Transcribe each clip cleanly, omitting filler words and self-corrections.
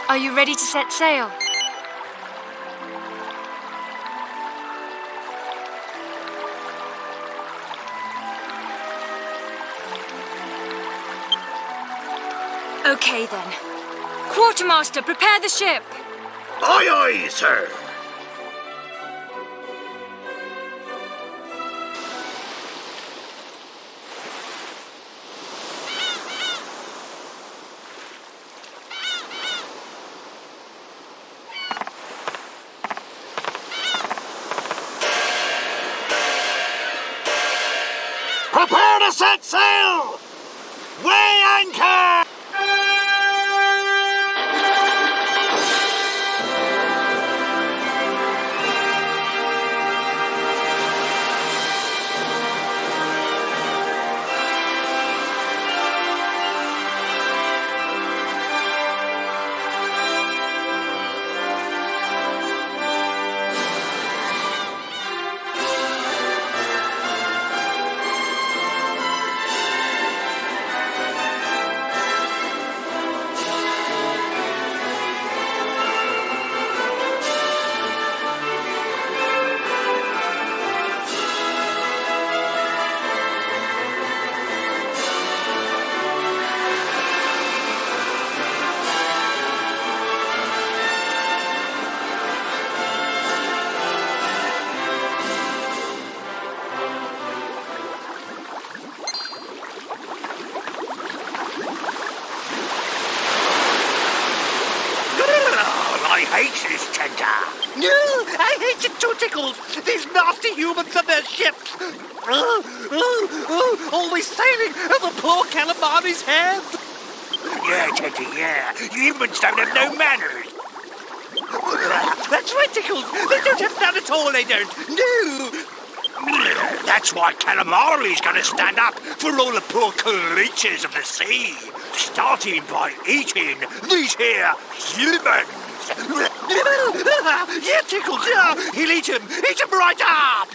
Are you ready to set sail? Okay then. Quartermaster, prepare the ship! Aye, aye, sir. Prepare to set sail! Weigh anchor! I hate this tender. No, I hate it too, Tickles. These nasty humans and their ships. Always sailing at the poor calamari's head. Yeah, Teddy, yeah. You humans don't have no manners. That's right, Tickles. They don't have none at all, they don't. No. That's why Calamari's gonna stand up for all the poor creatures of the sea, starting by eating these here humans. Yeah, Tickles, yeah. He'll eat him right up.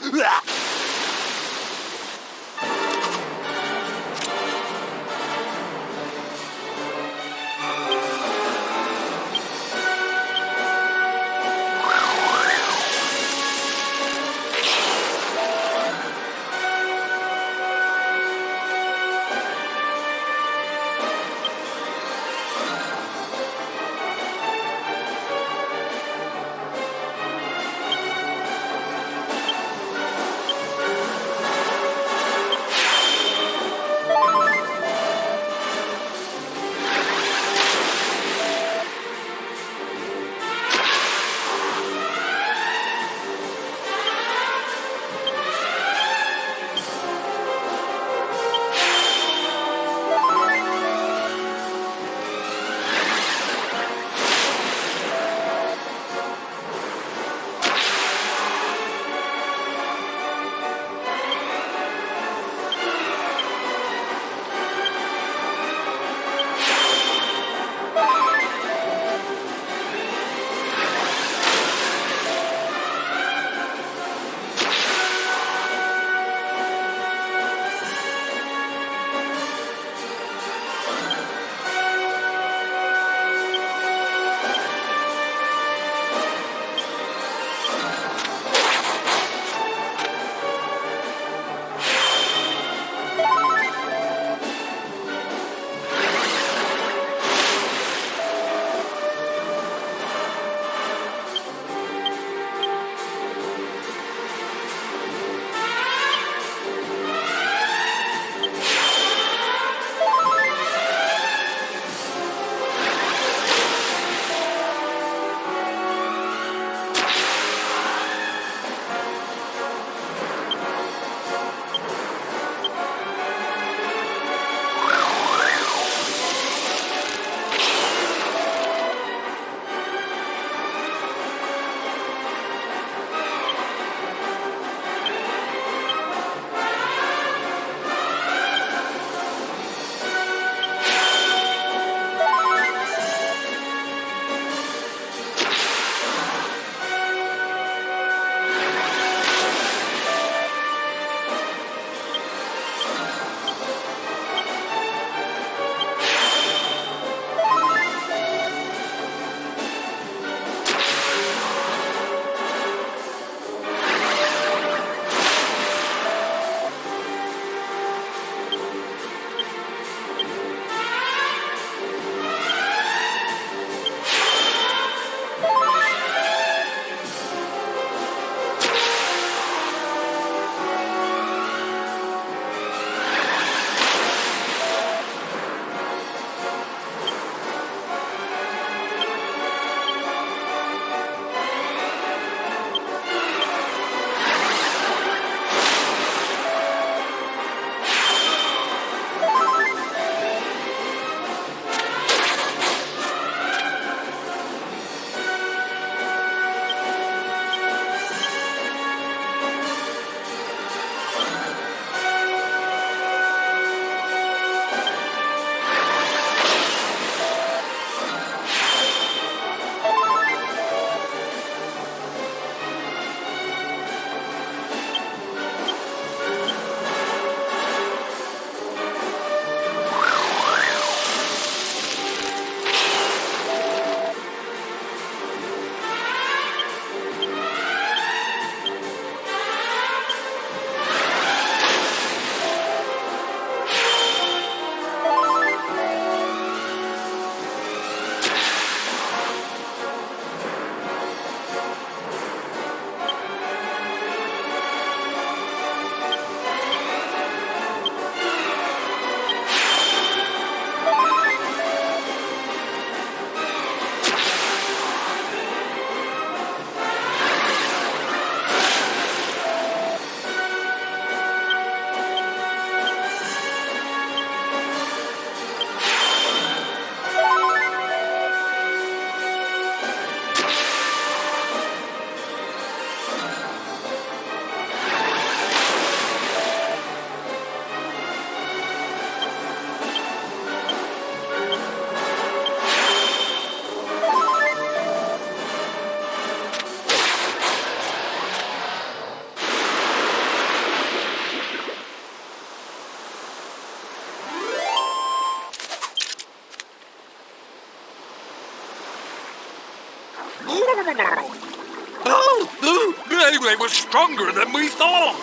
They were stronger than we thought.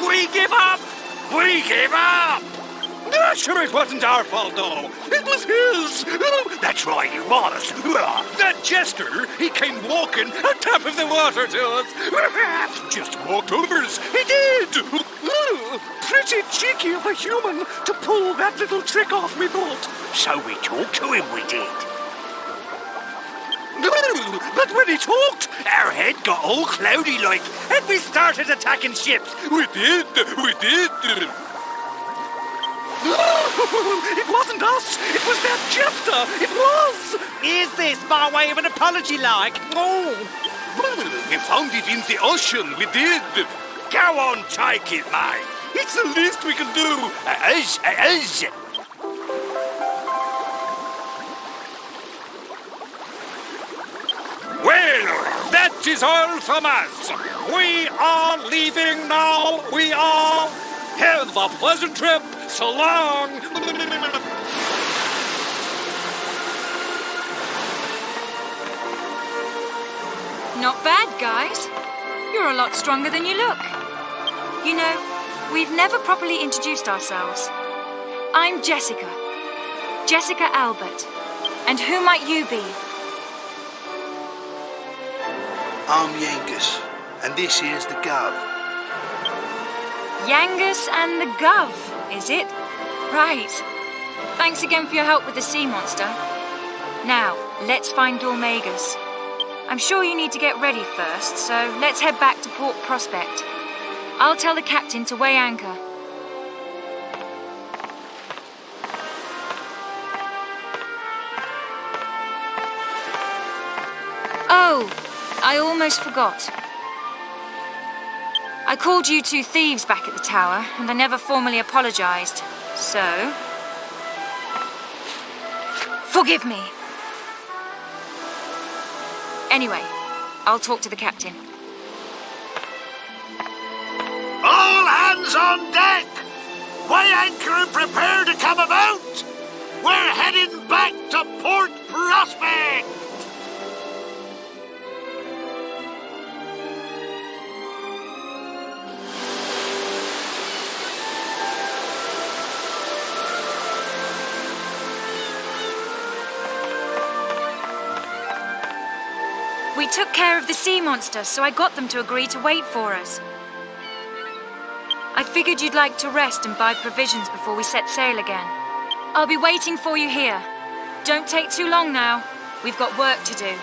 We give up! We give up! Sure, it wasn't our fault, though. It was his. That's right, it was. That jester, he came walking on top of the water to us. Just walked over us. He did. Pretty cheeky of a human to pull that little trick off, we thought. So we talked to him, we did. But when he talked, Our head got all cloudy like. and we started attacking ships. We did. It wasn't us. It was that jester. It was. Is this by way of an apology, like? Oh. We found it in the ocean, we did. Go on, take it, mate. It's the least we can do. It is. Well, that is all from us. We are leaving now. We are. Have a pleasant trip. So long. Not bad, guys. You're a lot stronger than you look. You know, we've never properly introduced ourselves. I'm Jessica. Jessica Albert. And who might you be? I'm Yangus, and this is the Gov. Yangus and the Gov, is it? Right. Thanks again for your help with the sea monster. Now, let's find Dormagus. I'm sure you need to get ready first, so let's head back to Port Prospect. I'll tell the captain to weigh anchor. Oh, I almost forgot. I called you two thieves back at the tower, and I never formally apologized. So... forgive me. Anyway, I'll talk to the captain. All hands on deck! Weigh anchor and prepare to come about! We're heading back to Port Prospect! We took care of the sea monster, so I got them to agree to wait for us. I figured you'd like to rest and buy provisions before we set sail again. I'll be waiting for you here. Don't take too long now. We've got work to do.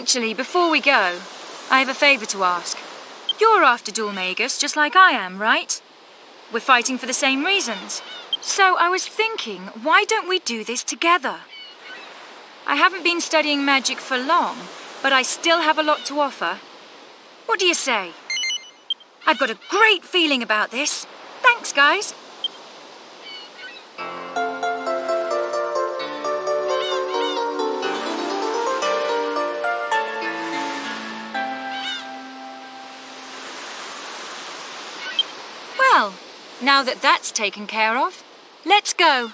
Actually, before we go, I have a favour to ask. You're after Dormagus just like I am, right? We're fighting for the same reasons. So I was thinking, why don't we do this together? I haven't been studying magic for long, but I still have a lot to offer. What do you say? I've got a great feeling about this. Thanks, guys. Well, now that that's taken care of, let's go.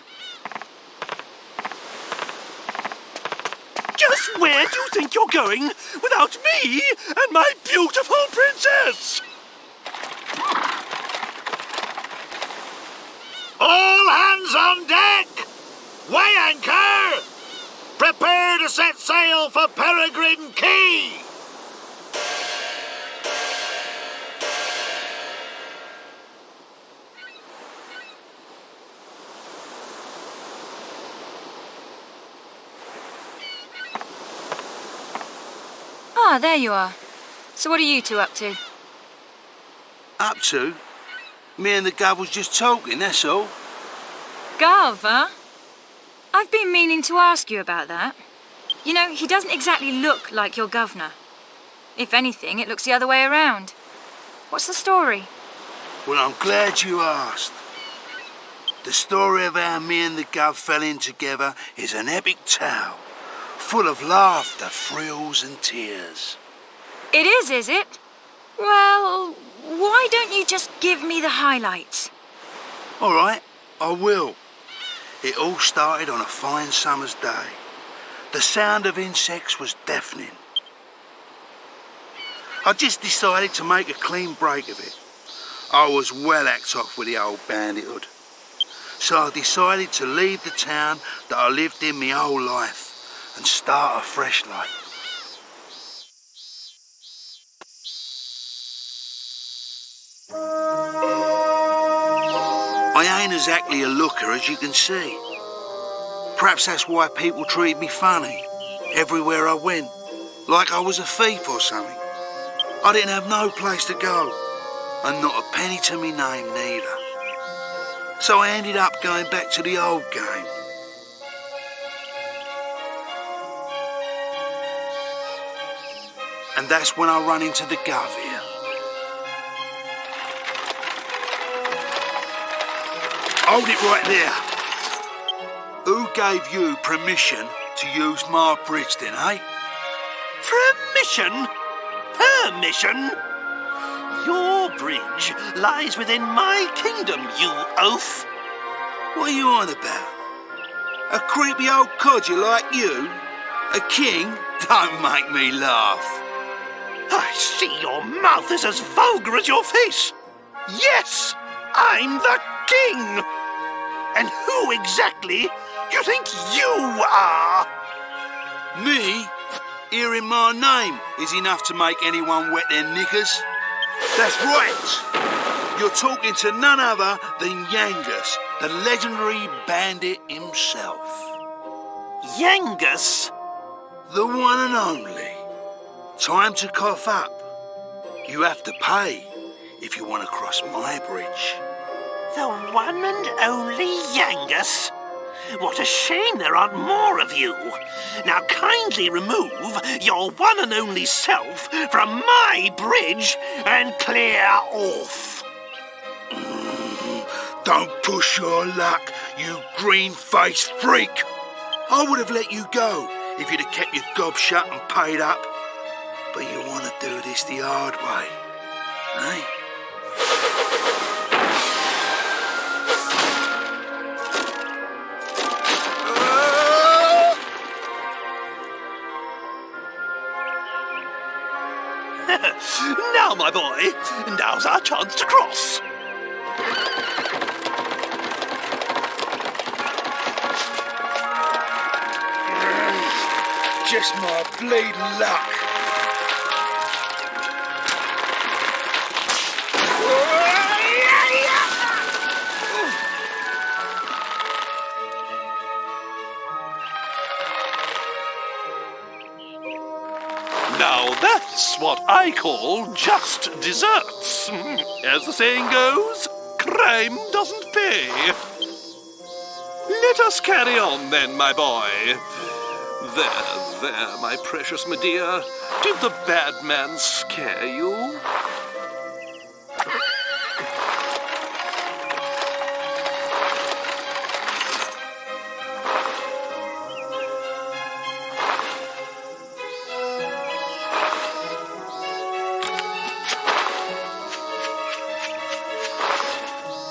Just where do you think you're going without me and my beautiful princess? All hands on deck! Weigh anchor! Prepare to set sail for Peregrine Key! Ah, there you are. So what are you two up to? Up to? Me and the Gov was just talking, that's all. Gov, huh? I've been meaning to ask you about that. You know, he doesn't exactly look like your governor. If anything, it looks the other way around. What's the story? Well, I'm glad you asked. The story of how me and the Gov fell in together is an epic tale, full of laughter, thrills and tears. It is it? Well, why don't you just give me the highlights? All right, I will. It all started on a fine summer's day. The sound of insects was deafening. I just decided to make a clean break of it. I was well hacked off with the old bandithood. So I decided to leave the town that I lived in my whole life and start a fresh life. I ain't exactly a looker, as you can see. Perhaps that's why people treat me funny everywhere I went, like I was a thief or something. I didn't have no place to go, and not a penny to me name neither. So I ended up going back to the old game. And that's when I run into the Gov here. Hold it right there. Who gave you permission to use my bridge then, eh? Permission? Permission? Your bridge lies within my kingdom, you oaf. What are you on about? A creepy old codger like you? A king? Don't make me laugh. I see your mouth is as vulgar as your face. Yes, I'm the king. And who exactly do you think you are? Me? Hearing my name is enough to make anyone wet their knickers. That's right. You're talking to none other than Yangus, the legendary bandit himself. Yangus? The one and only. Time to cough up. You have to pay if you want to cross my bridge. The one and only Yangus? What a shame there aren't more of you. Now kindly remove your one and only self from my bridge and clear off. Don't push your luck, you green-faced freak. I would have let you go if you'd have kept your gob shut and paid up. But you want to do this the hard way, eh? Now, my boy, now's our chance to cross. Just my bleeding luck. Now that's what I call just desserts. As the saying goes, crime doesn't pay. Let us carry on then, my boy. There, my precious Medea. Did the bad man scare you?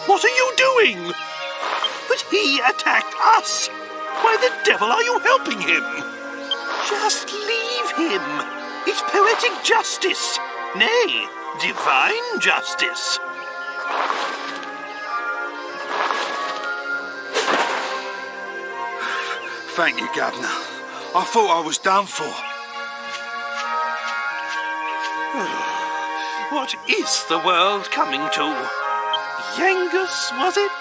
What are you doing? But he attacked us. Why the devil are you helping him? Just leave him. It's poetic justice. Nay, divine justice. Thank you, Governor. I thought I was done for. What is the world coming to? Yangus, was it?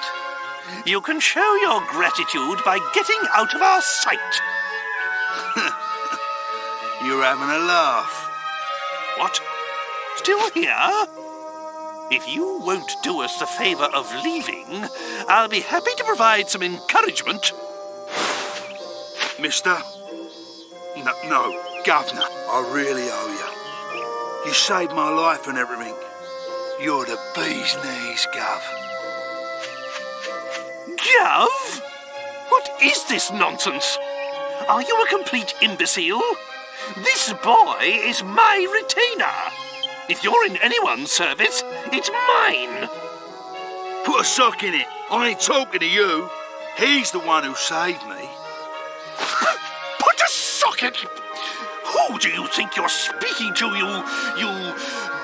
You can show your gratitude by getting out of our sight. You're having a laugh. What? Still here? If you won't do us the favor of leaving, I'll be happy to provide some encouragement. Mister? No, Governor, I really owe you. You saved my life and everything. You're the bee's knees, Gov. Gov? What is this nonsense? Are you a complete imbecile? This boy is my retainer. If you're in anyone's service, it's mine. Put a sock in it. I ain't talking to you. He's the one who saved me. Put a sock in it! Who do you think you're speaking to, you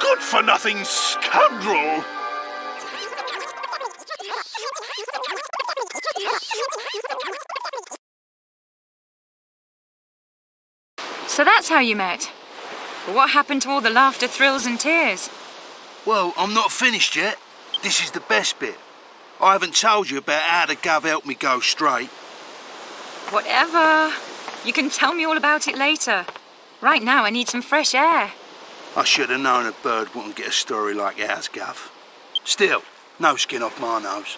good-for-nothing scoundrel? So that's how you met. But what happened to all the laughter, thrills and tears? Well, I'm not finished yet. This is the best bit. I haven't told you about how the Gov helped me go straight. Whatever. You can tell me all about it later. Right now I need some fresh air. I should have known a bird wouldn't get a story like ours, Gov. Still, no skin off my nose.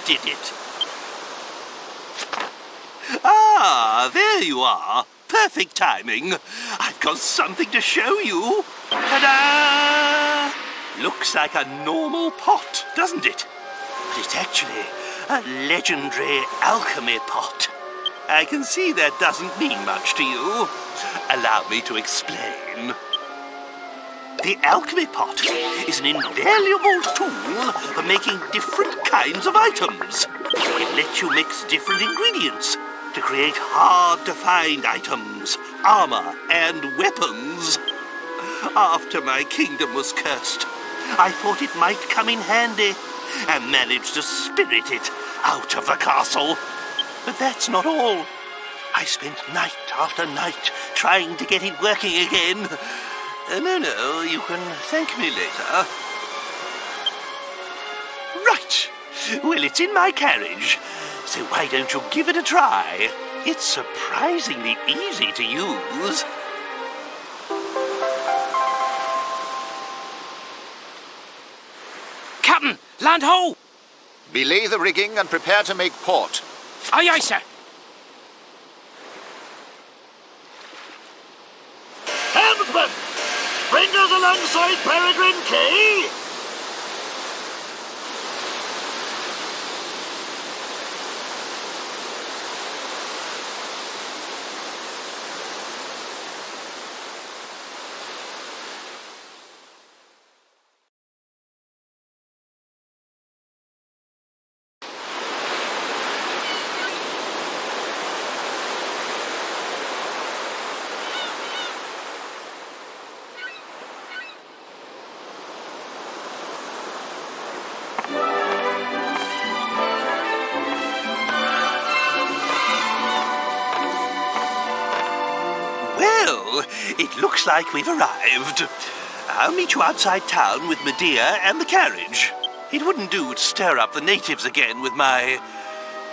did it. Ah, there you are. Perfect timing. I've got something to show you. Ta-da! Looks like a normal pot, doesn't it? But it's actually a legendary alchemy pot. I can see that doesn't mean much to you. Allow me to explain. The alchemy pot is an invaluable tool for making different kinds of items. It lets you mix different ingredients to create hard-to-find items, armor, and weapons. After my kingdom was cursed, I thought it might come in handy and managed to spirit it out of the castle. But that's not all. I spent night after night trying to get it working again. No, you can thank me later. Right. Well, it's in my carriage, so why don't you give it a try? It's surprisingly easy to use. Captain, land ho! Belay the rigging and prepare to make port. Aye, aye, sir. Helmsman! Bring us alongside Peregrine Key! Well, it looks like we've arrived. I'll meet you outside town with Medea and the carriage. It wouldn't do to stir up the natives again with my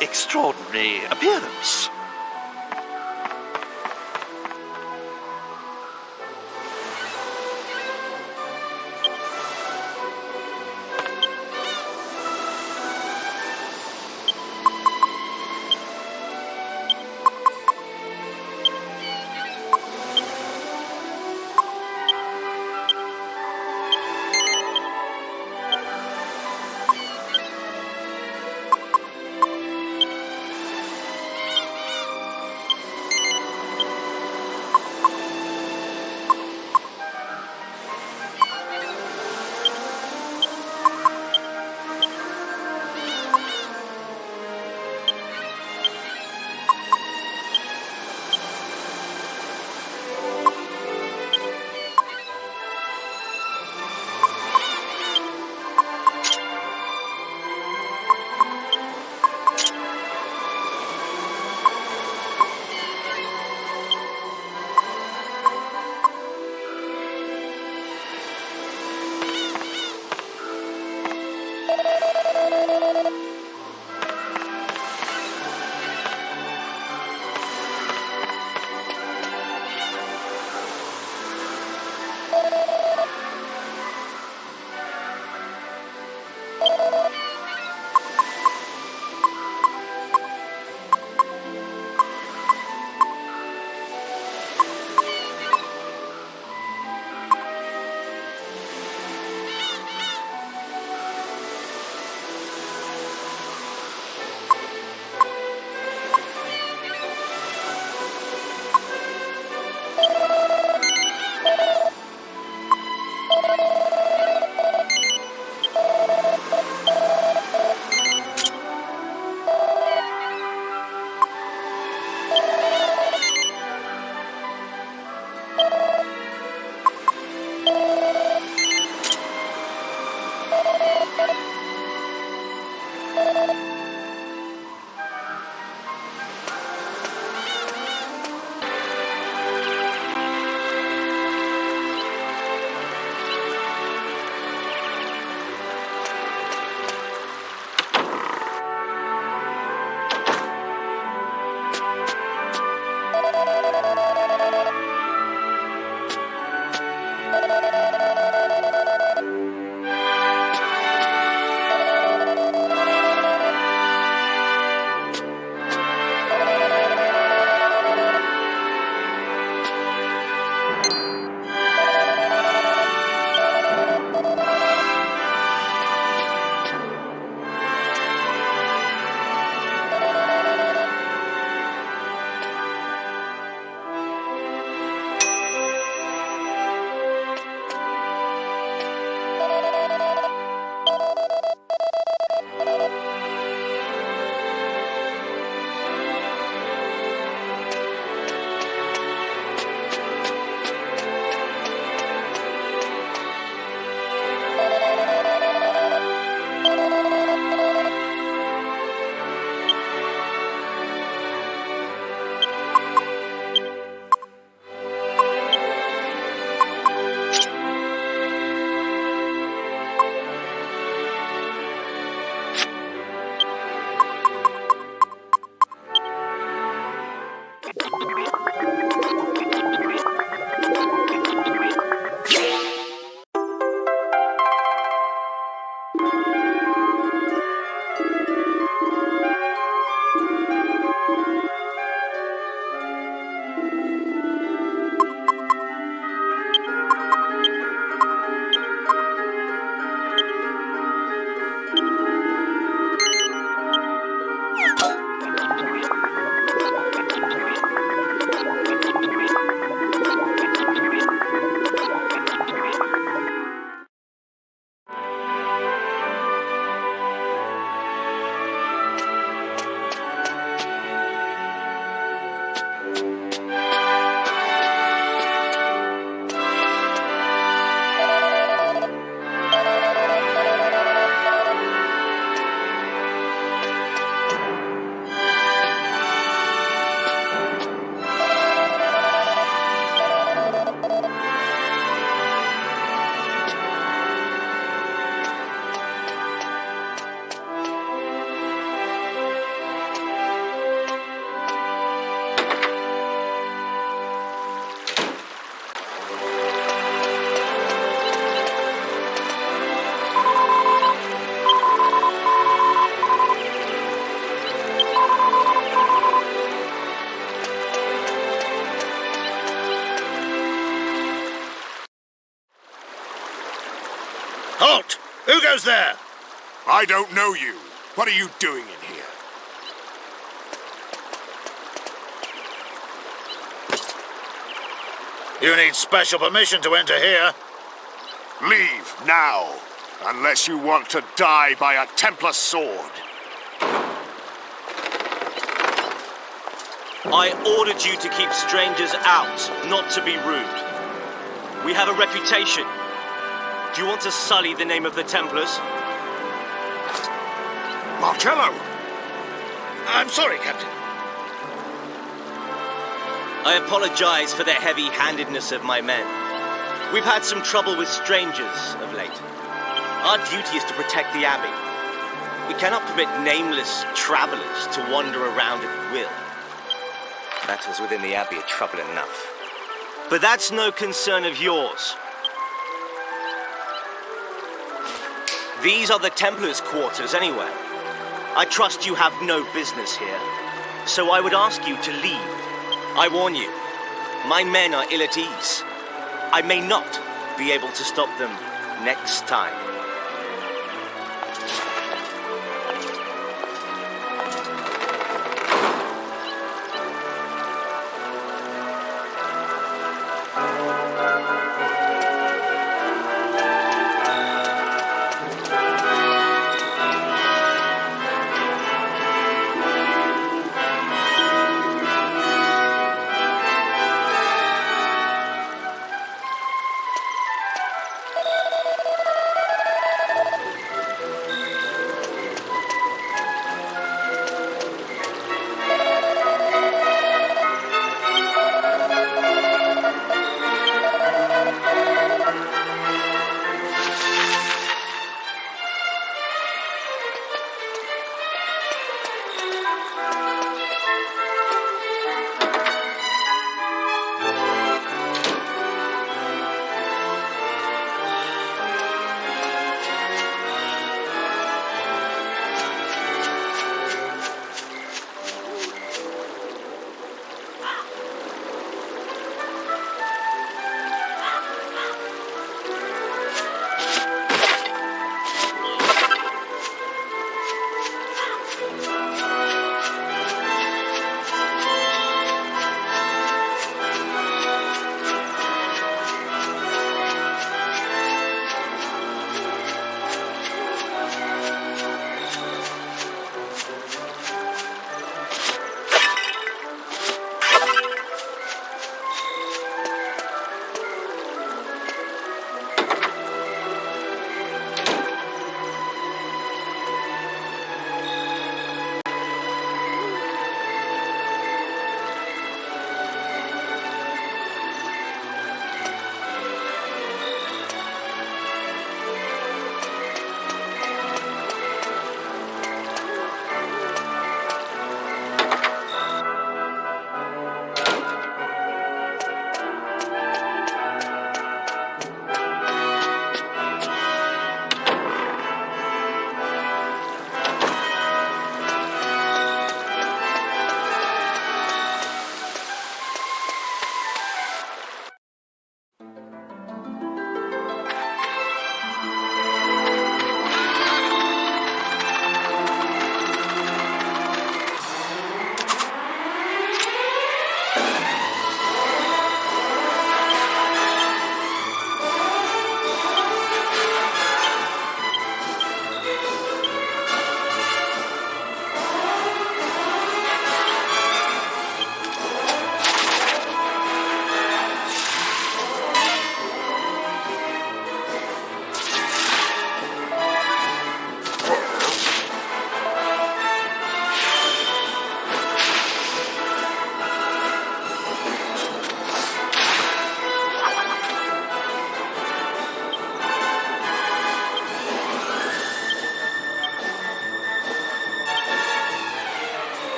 extraordinary appearance. Halt! Who goes there? I don't know you. What are you doing in here? You need special permission to enter here. Leave now, unless you want to die by a Templar sword. I ordered you to keep strangers out, not to be rude. We have a reputation. Do you want to sully the name of the Templars? Marcello! I'm sorry, Captain. I apologize for the heavy-handedness of my men. We've had some trouble with strangers of late. Our duty is to protect the Abbey. We cannot permit nameless travelers to wander around at will. Matters within the Abbey are trouble enough. But that's no concern of yours. These are the Templars' quarters anyway. I trust you have no business here, so I would ask you to leave. I warn you, my men are ill at ease. I may not be able to stop them next time.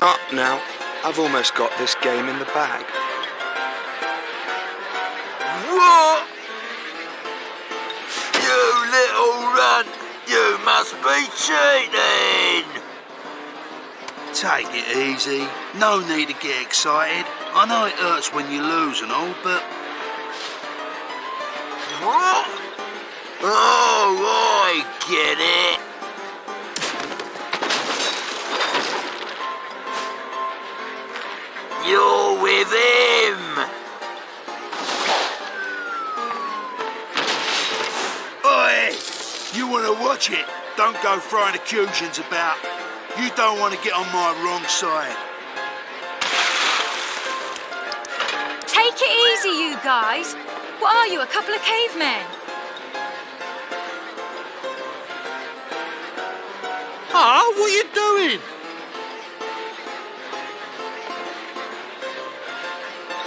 up now. I've almost got this game in the bag. What? You little runt! You must be cheating! Take it easy. No need to get excited. I know it hurts when you lose and all, but... What? Oh, I get it. You're with him. Oi! You want to watch it? Don't go throwing accusations about. You don't want to get on my wrong side. Take it easy, you guys. What are you, a couple of cavemen? Ah, what are you doing?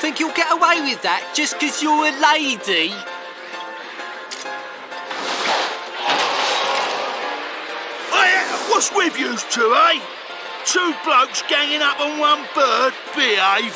Think you'll get away with that just 'cause you're a lady? What's with you two, eh? Two blokes ganging up on one bird? Behave.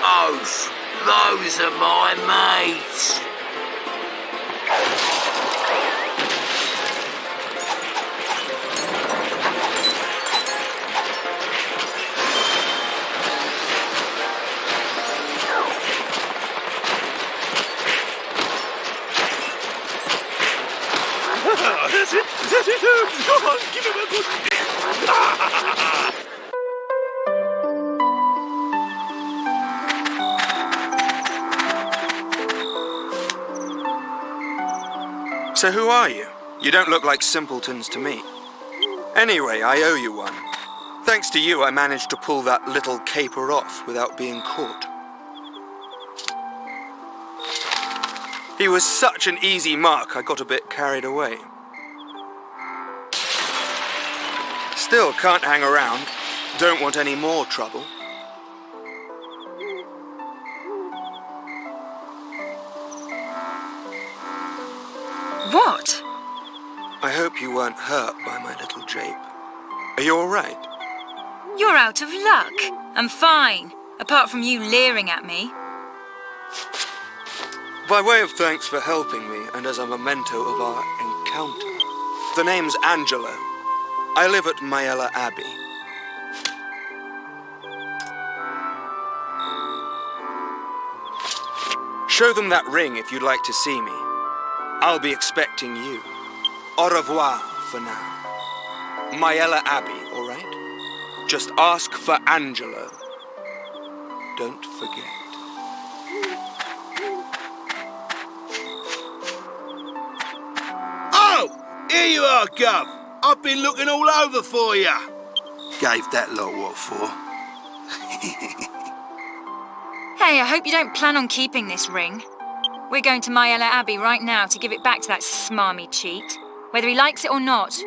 oath. Those are my mates. That's it. That's it. Come on, give him a good... So who are you? You don't look like simpletons to me. Anyway, I owe you one. Thanks to you, I managed to pull that little caper off without being caught. He was such an easy mark, I got a bit carried away. Still can't hang around. Don't want any more trouble. What? I hope you weren't hurt by my little jape. Are you all right? You're out of luck. I'm fine, apart from you leering at me. By way of thanks for helping me, and as a memento of our encounter, the name's Angelo. I live at Mayella Abbey. Show them that ring if you'd like to see me. I'll be expecting you. Au revoir for now. Mayella Abbey, all right? Just ask for Angelo. Don't forget. Oh! Here you are, Gov. I've been looking all over for you. Gave that lot what for. Hey, I hope you don't plan on keeping this ring. We're going to Mayella Abbey right now to give it back to that smarmy cheat, whether he likes it or not.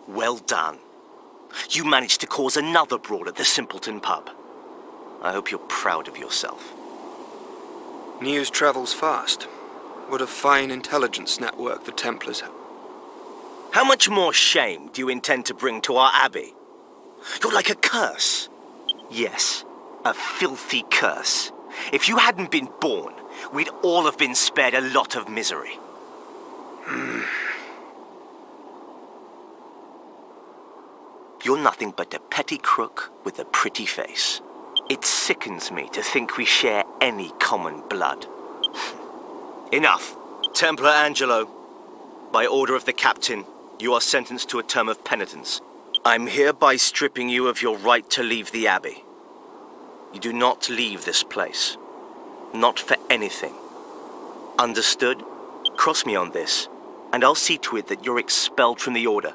Well done. You managed to cause another brawl at the Simpleton pub. I hope you're proud of yourself. News travels fast. What a fine intelligence network the Templars have. How much more shame do you intend to bring to our abbey? You're like a curse. Yes, a filthy curse. If you hadn't been born, we'd all have been spared a lot of misery. You're nothing but a petty crook with a pretty face. It sickens me to think we share any common blood. Enough. Templar Angelo, by order of the captain, you are sentenced to a term of penitence. I'm hereby stripping you of your right to leave the abbey. You do not leave this place. Not for anything. Understood? Cross me on this, and I'll see to it that you're expelled from the order.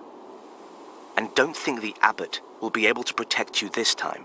And don't think the abbot will be able to protect you this time.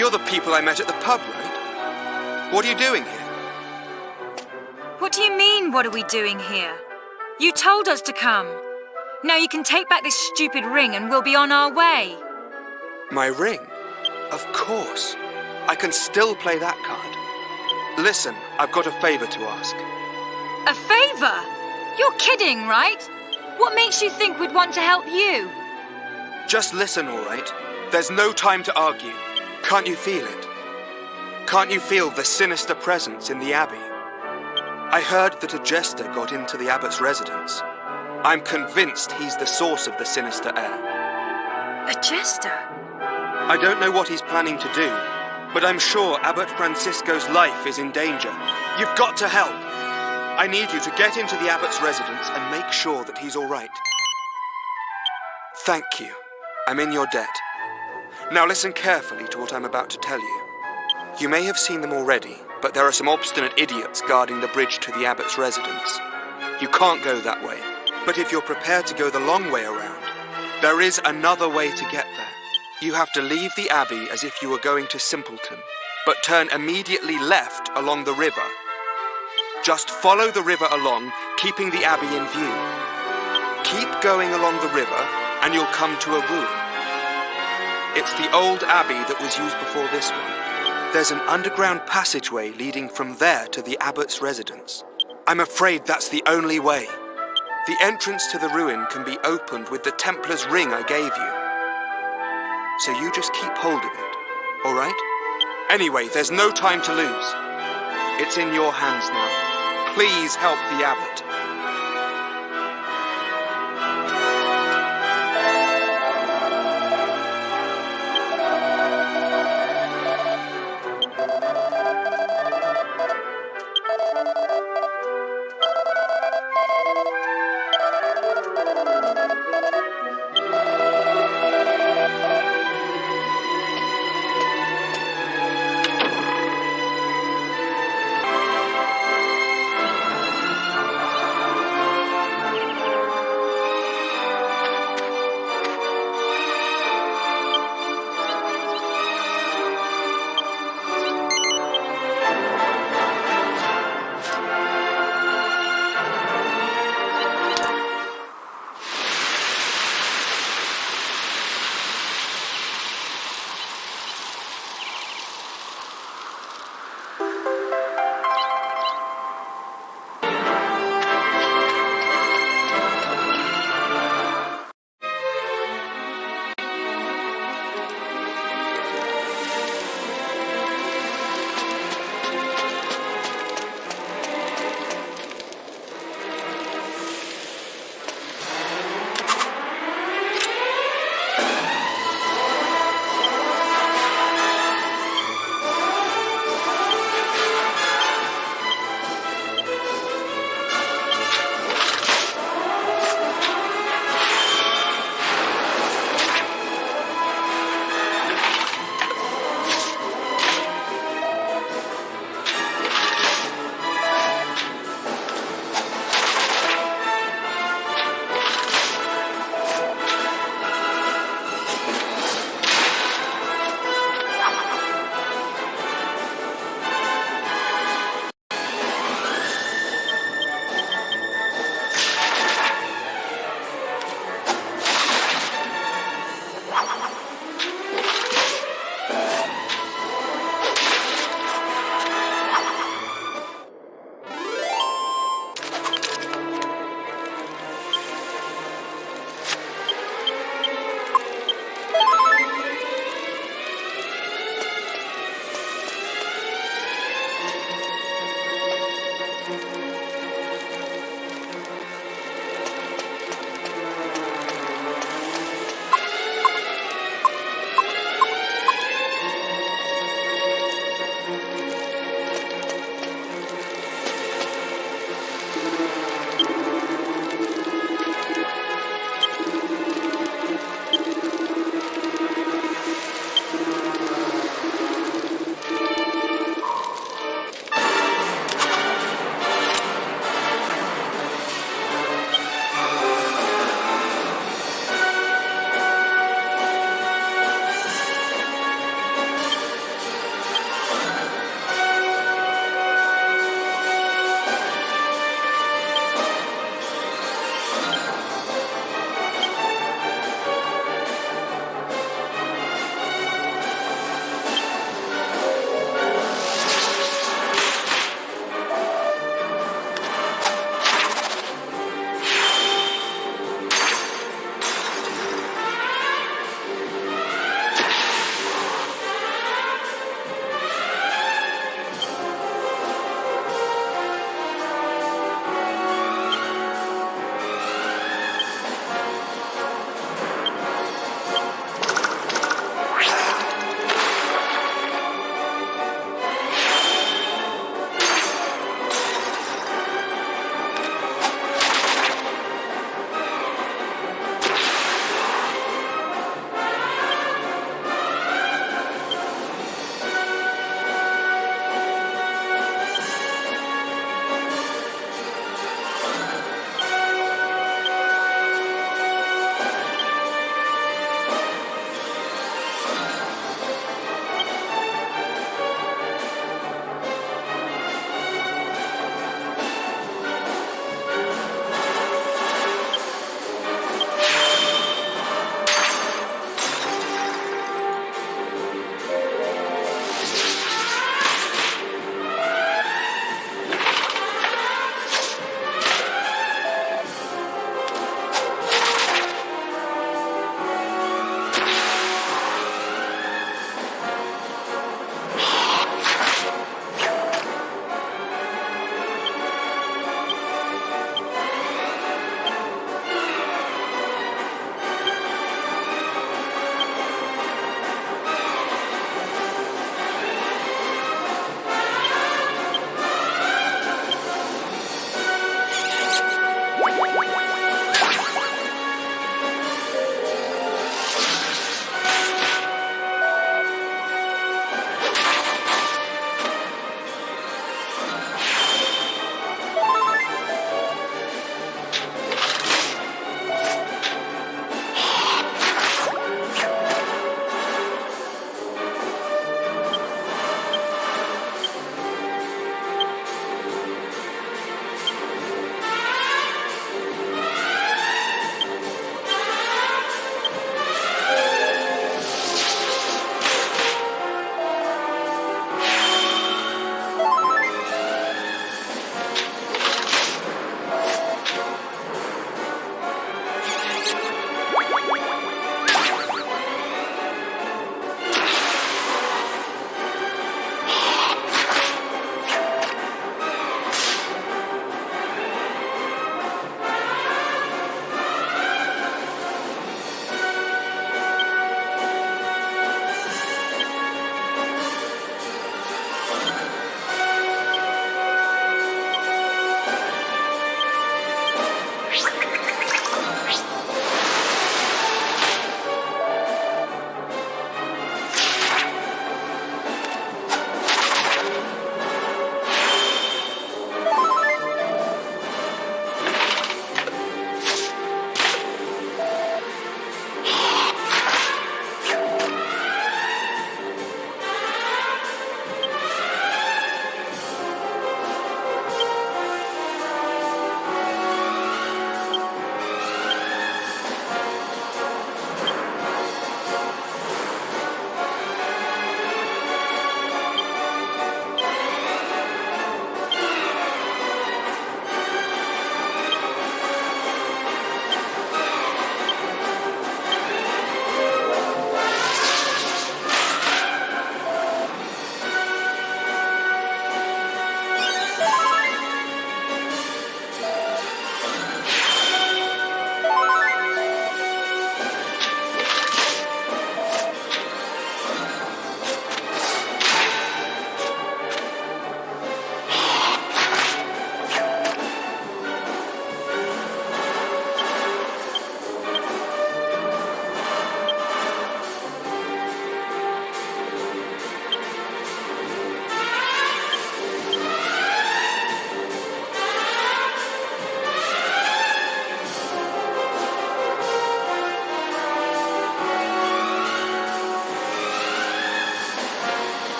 You're the people I met at the pub, right? What are you doing here? What do you mean, what are we doing here? You told us to come. Now you can take back this stupid ring and we'll be on our way. My ring? Of course. I can still play that card. Listen, I've got a favor to ask. A favor? You're kidding, right? What makes you think we'd want to help you? Just listen, all right? There's no time to argue. Can't you feel it? Can't you feel the sinister presence in the Abbey? I heard that a jester got into the abbot's residence. I'm convinced he's the source of the sinister air. A jester? I don't know what he's planning to do, but I'm sure Abbot Francisco's life is in danger. You've got to help. I need you to get into the abbot's residence and make sure that he's all right. Thank you. I'm in your debt. Now listen carefully to what I'm about to tell you. You may have seen them already, but there are some obstinate idiots guarding the bridge to the abbot's residence. You can't go that way, but if you're prepared to go the long way around, there is another way to get there. You have to leave the abbey as if you were going to Simpleton, but turn immediately left along the river. Just follow the river along, keeping the abbey in view. Keep going along the river, and you'll come to a ruin. It's the old abbey that was used before this one. There's an underground passageway leading from there to the abbot's residence. I'm afraid that's the only way. The entrance to the ruin can be opened with the Templar's ring I gave you. So you just keep hold of it, all right? Anyway, there's no time to lose. It's in your hands now. Please help the abbot.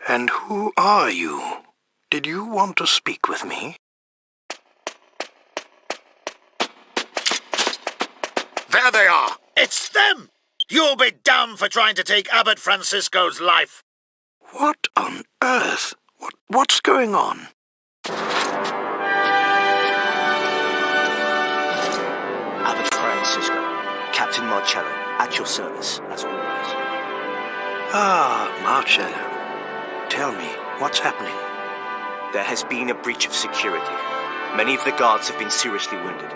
And who are you? Did you want to speak with me? There they are! It's them! You'll be damned for trying to take Abbot Francisco's life. What on earth? What's going on? Abbot Francisco, Captain Marcello, at your service, as always. Ah, Marcello. Tell me, what's happening? There has been a breach of security. Many of the guards have been seriously wounded.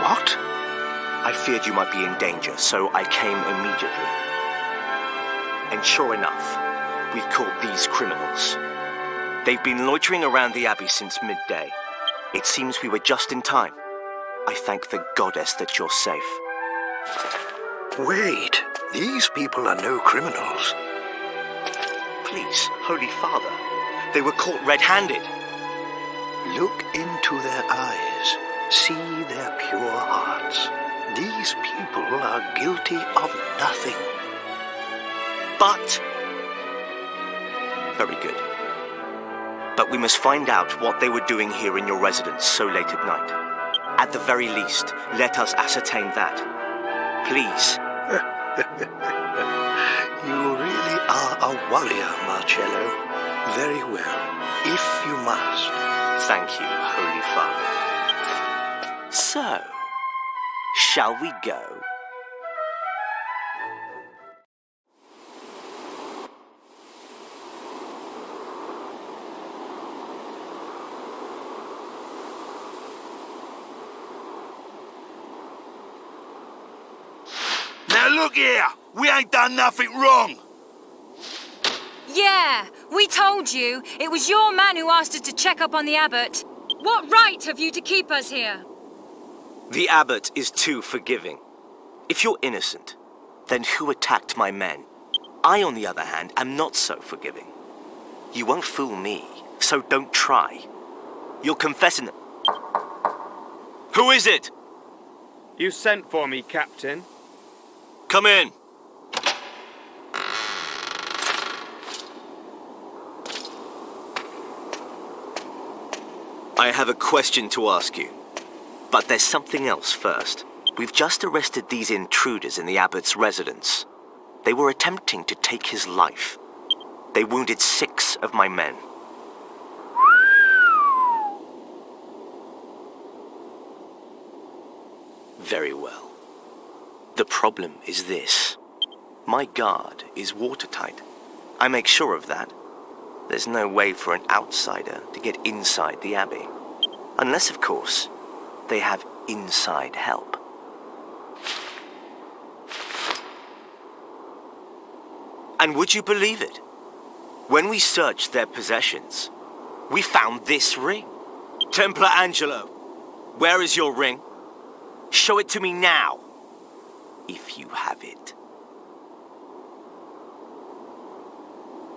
What? I feared you might be in danger, so I came immediately. And sure enough, we've caught these criminals. They've been loitering around the Abbey since midday. It seems we were just in time. I thank the goddess that you're safe. Wait, these people are no criminals. Please, Holy Father, they were caught red-handed. Look into their eyes. See their pure hearts. These people are guilty of nothing. But... Very good. But we must find out what they were doing here in your residence so late at night. At the very least, let us ascertain that. Please. You really are a warrior, Marcello. Very well, if you must. Thank you, Holy Father. So, shall we go? Now look here, we ain't done nothing wrong. Yeah, we told you. It was your man who asked us to check up on the abbot. What right have you to keep us here? The abbot is too forgiving. If you're innocent, then who attacked my men? I, on the other hand, am not so forgiving. You won't fool me, so don't try. You'll confess in... Who is it? You sent for me, Captain. Come in. I have a question to ask you. But there's something else first. We've just arrested these intruders in the abbot's residence. They were attempting to take his life. They wounded 6 of my men. Very well. The problem is this. My guard is watertight. I make sure of that. There's no way for an outsider to get inside the abbey. Unless, of course, they have inside help. And would you believe it? When we searched their possessions, we found this ring. Templar Angelo, where is your ring? Show it to me now, if you have it.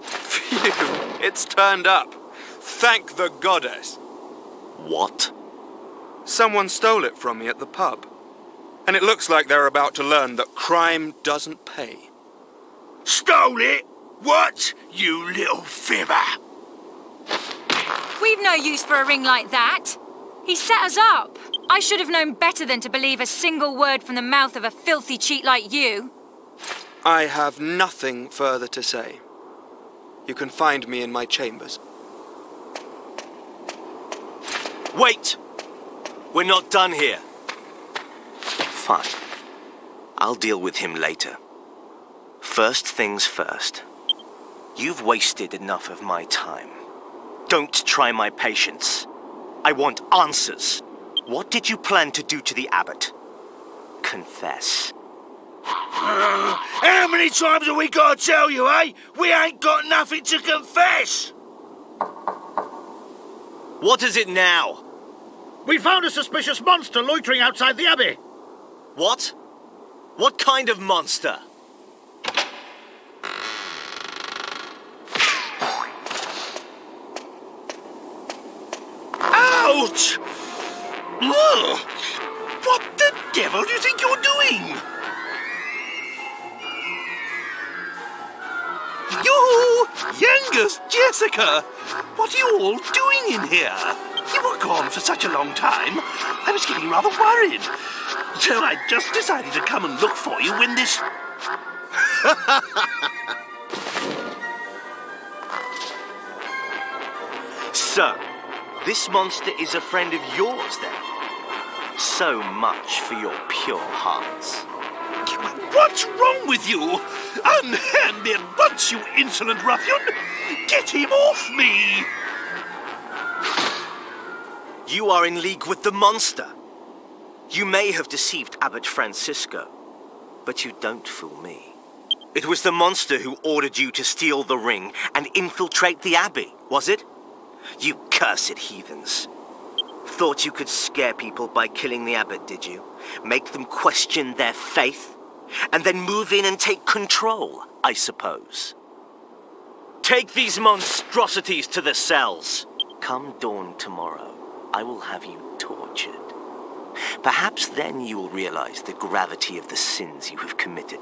Phew, it's turned up. Thank the goddess. What? Someone stole it from me at the pub. And it looks like they're about to learn that crime doesn't pay. Stole it? What? You little fibber. We've no use for a ring like that. He set us up. I should have known better than to believe a single word from the mouth of a filthy cheat like you. I have nothing further to say. You can find me in my chambers. Wait! We're not done here. Fine. I'll deal with him later. First things first. You've wasted enough of my time. Don't try my patience. I want answers. What did you plan to do to the abbot? Confess. How many times have we got to tell you, eh? We ain't got nothing to confess. What is it now? We found a suspicious monster loitering outside the abbey. What? What kind of monster? Ouch! Ugh. What the devil do you think you're doing? You! Youngest Jessica! What are you all doing in here? You were gone for such a long time. I was getting rather worried. So I just decided to come and look for you when this... So, this monster is a friend of yours, then? So much for your pure hearts. What's wrong with you? Unhand me at once, you insolent ruffian! Get him off me! You are in league with the monster. You may have deceived Abbot Francisco, but you don't fool me. It was the monster who ordered you to steal the ring and infiltrate the abbey, was it? You cursed heathens. Thought you could scare people by killing the abbot, did you? Make them question their faith? And then move in and take control, I suppose. Take these monstrosities to the cells. Come dawn tomorrow, I will have you tortured. Perhaps then you will realize the gravity of the sins you have committed.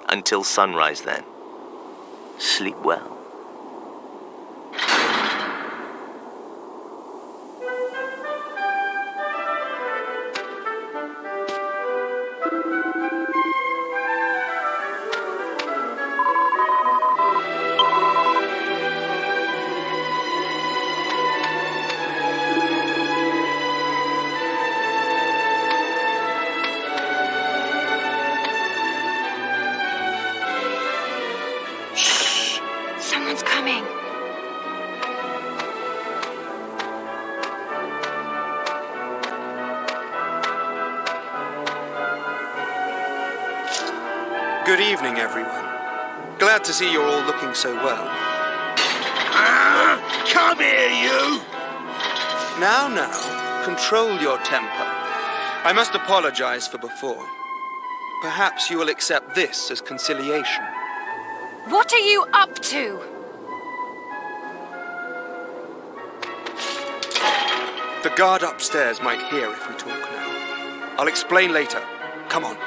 Until sunrise, then. Sleep well. Someone's coming. Good evening, everyone. Glad to see you're all looking so well. Come here, you! Now, control your temper. I must apologize for before. Perhaps you will accept this as conciliation. What are you up to? The guard upstairs might hear if we talk now. I'll explain later. Come on.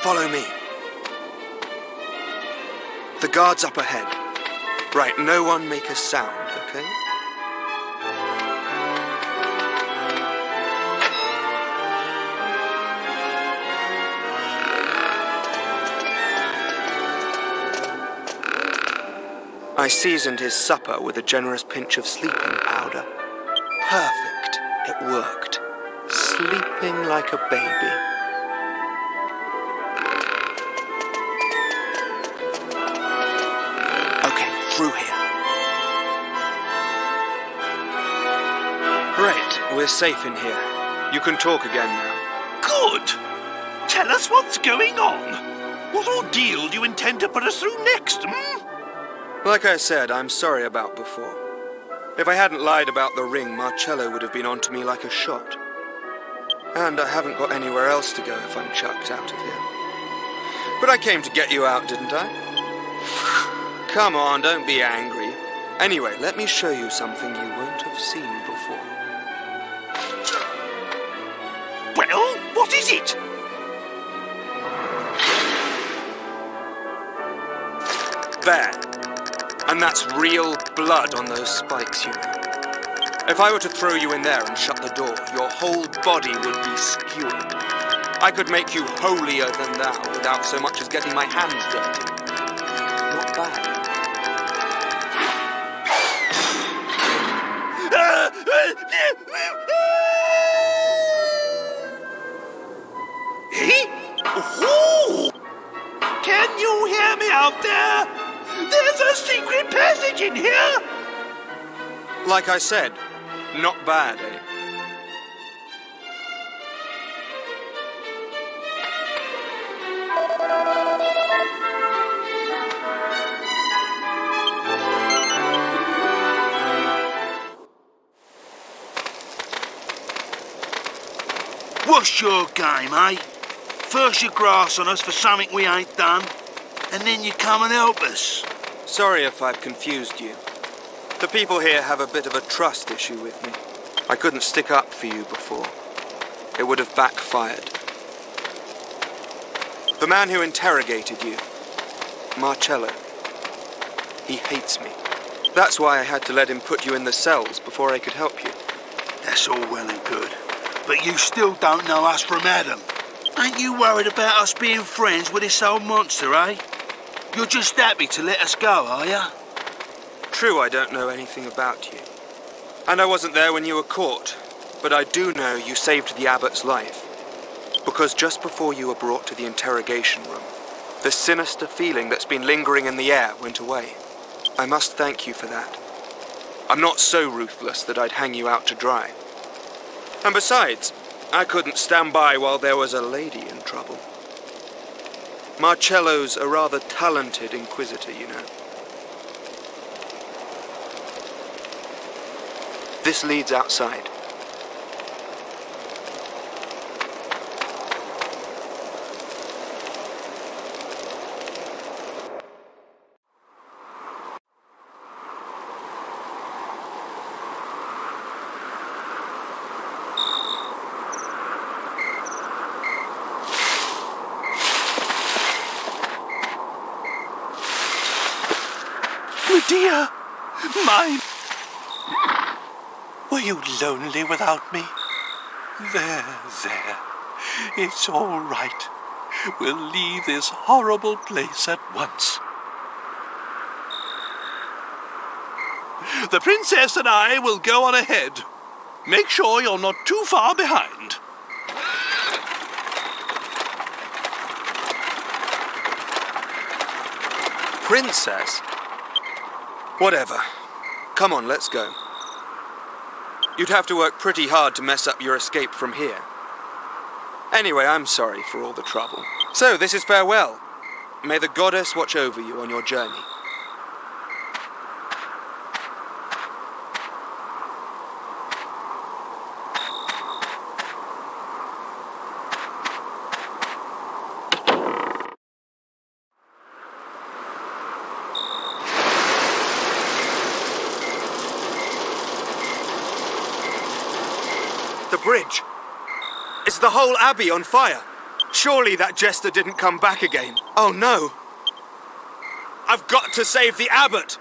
Follow me. The guard's up ahead. Right, no one make a sound, okay? I seasoned his supper with a generous pinch of sleeping powder. Perfect. It worked. Sleeping like a baby. Okay, through here. Right, we're safe in here. You can talk again now. Good! Tell us what's going on. What ordeal do you intend to put us through next, hmm? Like I said, I'm sorry about before. If I hadn't lied about the ring, Marcello would have been onto me like a shot. And I haven't got anywhere else to go if I'm chucked out of here. But I came to get you out, didn't I? Come on, don't be angry. Anyway, let me show you something you won't have seen before. Well, what is it? There. And that's real blood on those spikes, you know. If I were to throw you in there and shut the door, your whole body would be skewered. I could make you holier than thou without so much as getting my hands dirty. Not bad. Ooh! Can you hear me out there? There's a secret passage in here! Like I said, not bad, eh? What's your game, eh? First you grass on us for something we ain't done, and then you come and help us. Sorry if I've confused you. The people here have a bit of a trust issue with me. I couldn't stick up for you before. it would have backfired. The man who interrogated you, Marcello, he hates me. That's why I had to let him put you in the cells before I could help you. That's all well and good. But you still don't know us from Adam. Ain't you worried about us being friends with this old monster, eh? You're just happy to let us go, are ya? True, I don't know anything about you. And I wasn't there when you were caught. But I do know you saved the abbot's life. Because just before you were brought to the interrogation room, the sinister feeling that's been lingering in the air went away. I must thank you for that. I'm not so ruthless that I'd hang you out to dry. And besides, I couldn't stand by while there was a lady in trouble. Marcello's a rather talented inquisitor, you know. This leads outside. Medea, mine. Were you lonely without me? There. It's all right. We'll leave this horrible place at once. The princess and I will go on ahead. Make sure you're not too far behind. Princess? Whatever. Come on, let's go. You'd have to work pretty hard to mess up your escape from here. Anyway, I'm sorry for all the trouble. So, this is farewell. May the goddess watch over you on your journey. The bridge. Is the whole abbey on fire? Surely that jester didn't come back again. Oh no. I've got to save the abbot.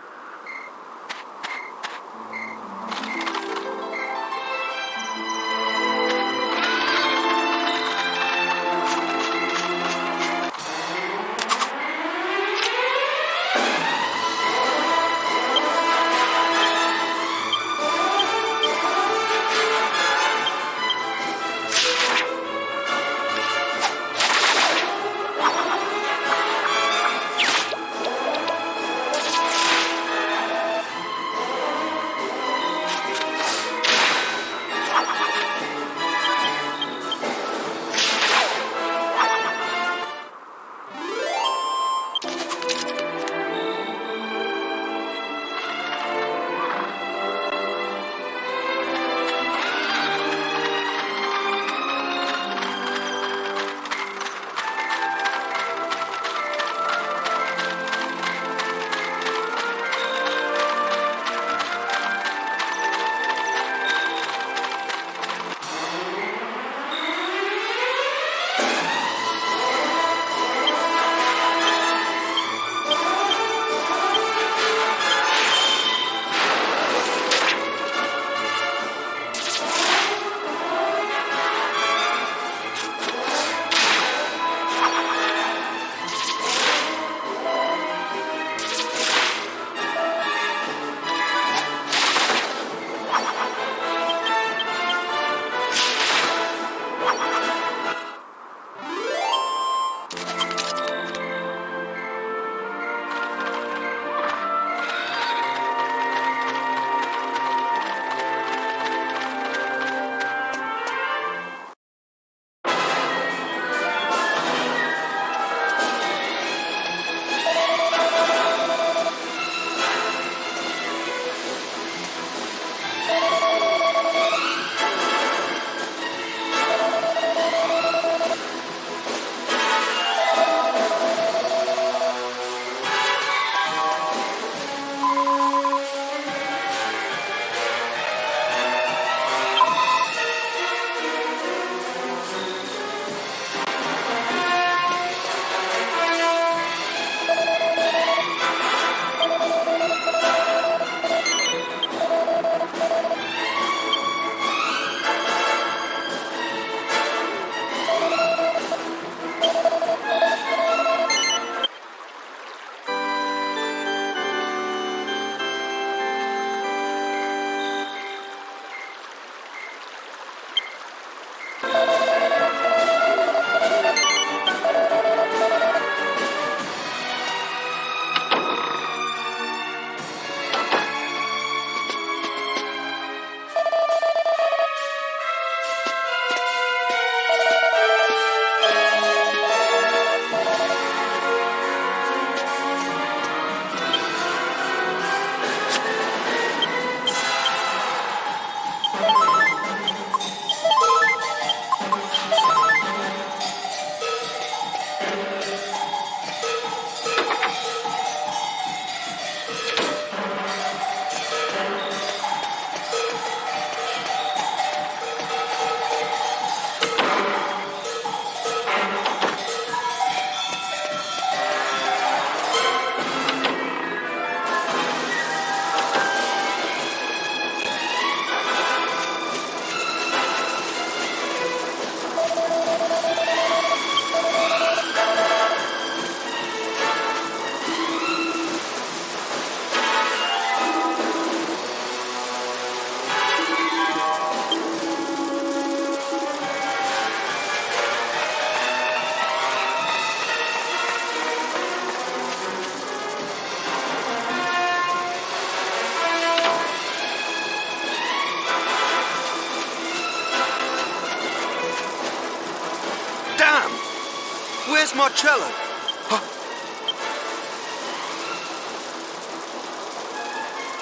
Marcello!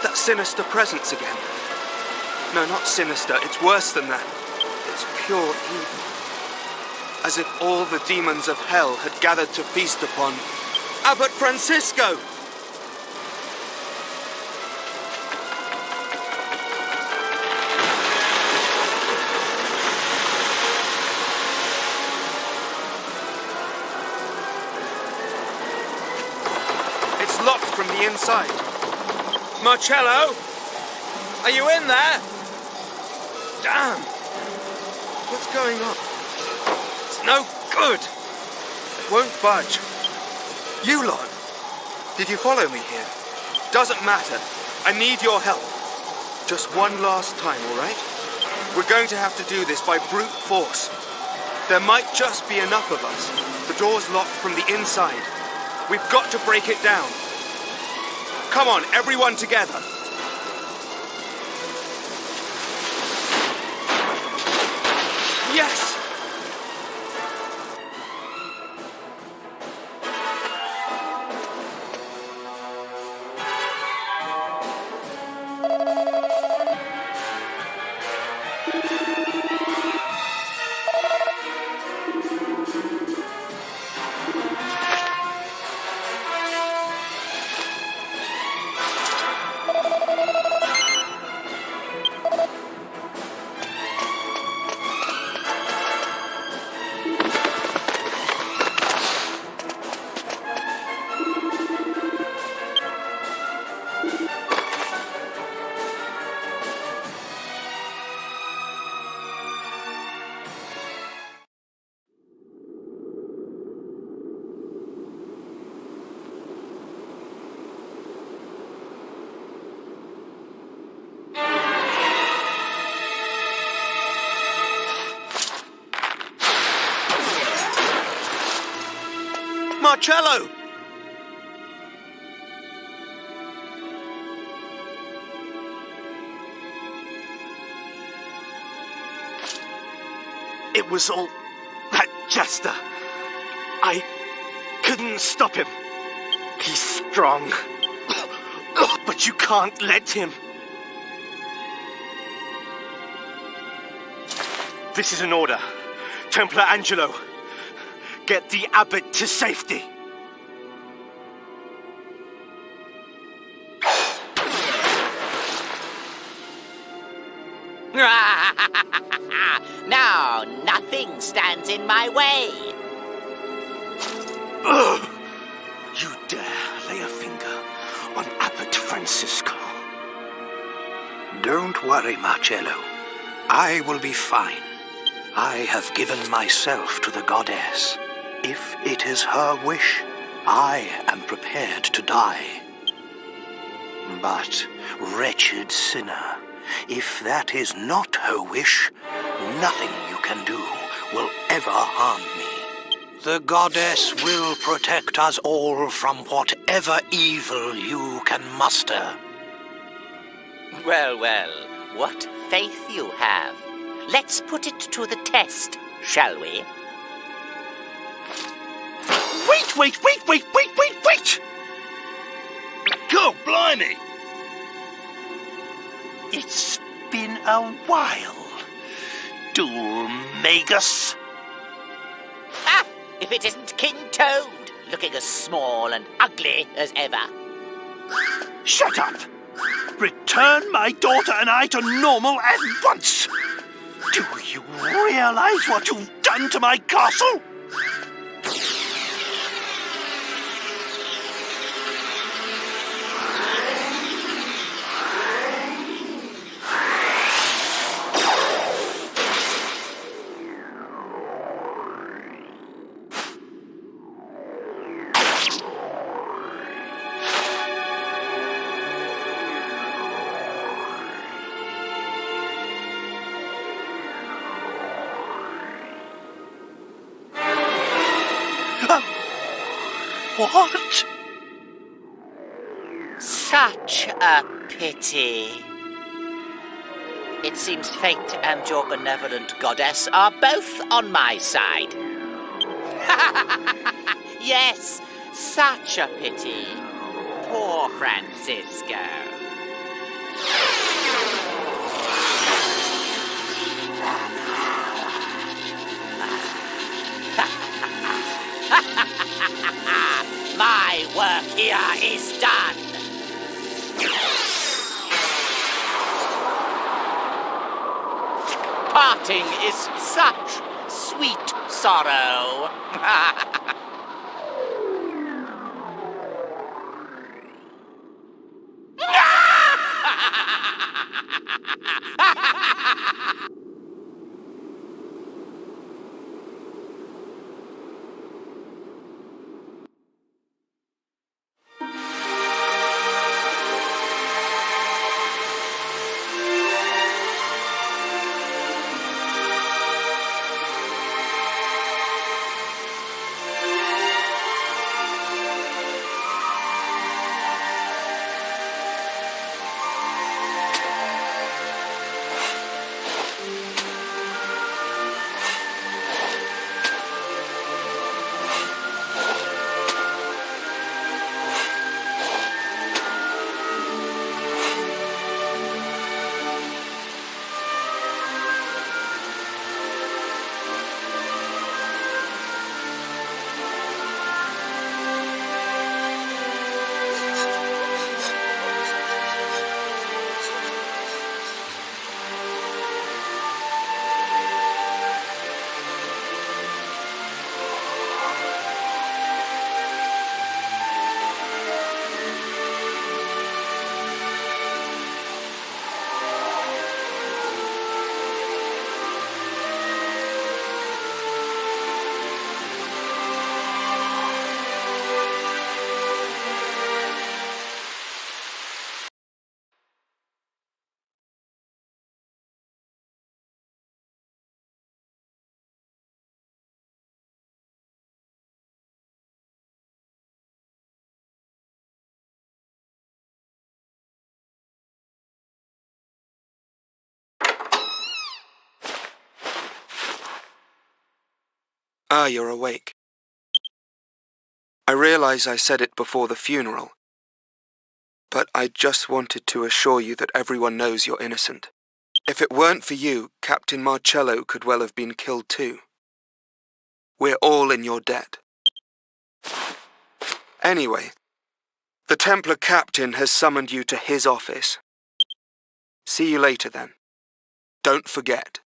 That sinister presence again. No, not sinister. It's worse than that. It's pure evil. As if all the demons of hell had gathered to feast upon Abbot Francisco! It's locked from the inside. Marcello? Are you in there? Damn! What's going on? It's no good! It won't budge. You lot, did you follow me here? Doesn't matter. I need your help. Just one last time, all right? We're going to have to do this by brute force. There might just be enough of us. The door's locked from the inside. We've got to break it down. Come on, everyone together. Yes! Marcello! It was all that jester. I couldn't stop him. He's strong. But you can't let him. This is an order. Templar Angelo, get the abbot to safety. Now, nothing stands in my way. Ugh. You dare lay a finger on Abbot Francisco? Don't worry, Marcello. I will be fine. I have given myself to the goddess. If it is her wish, I am prepared to die. But, wretched sinner, if that is not her wish, nothing you can do will ever harm me. The goddess will protect us all from whatever evil you can muster. Well, well, what faith you have. Let's put it to the test, shall we? Wait! God, blimey! It's been a while, Dulmagus. Ah! If it isn't King Toad, looking as small and ugly as ever. Shut up! Return my daughter and I to normal at once! Do you realize what you've done to my castle? What? Such a pity. It seems fate and your benevolent goddess are both on my side. Yes, such a pity. Poor Francisco. My work here is done. Parting is such sweet sorrow. Ah, you're awake. I realize I said it before the funeral, but I just wanted to assure you that everyone knows you're innocent. If it weren't for you, Captain Marcello could well have been killed too. We're all in your debt. Anyway, the Templar captain has summoned you to his office. See you later then. Don't forget.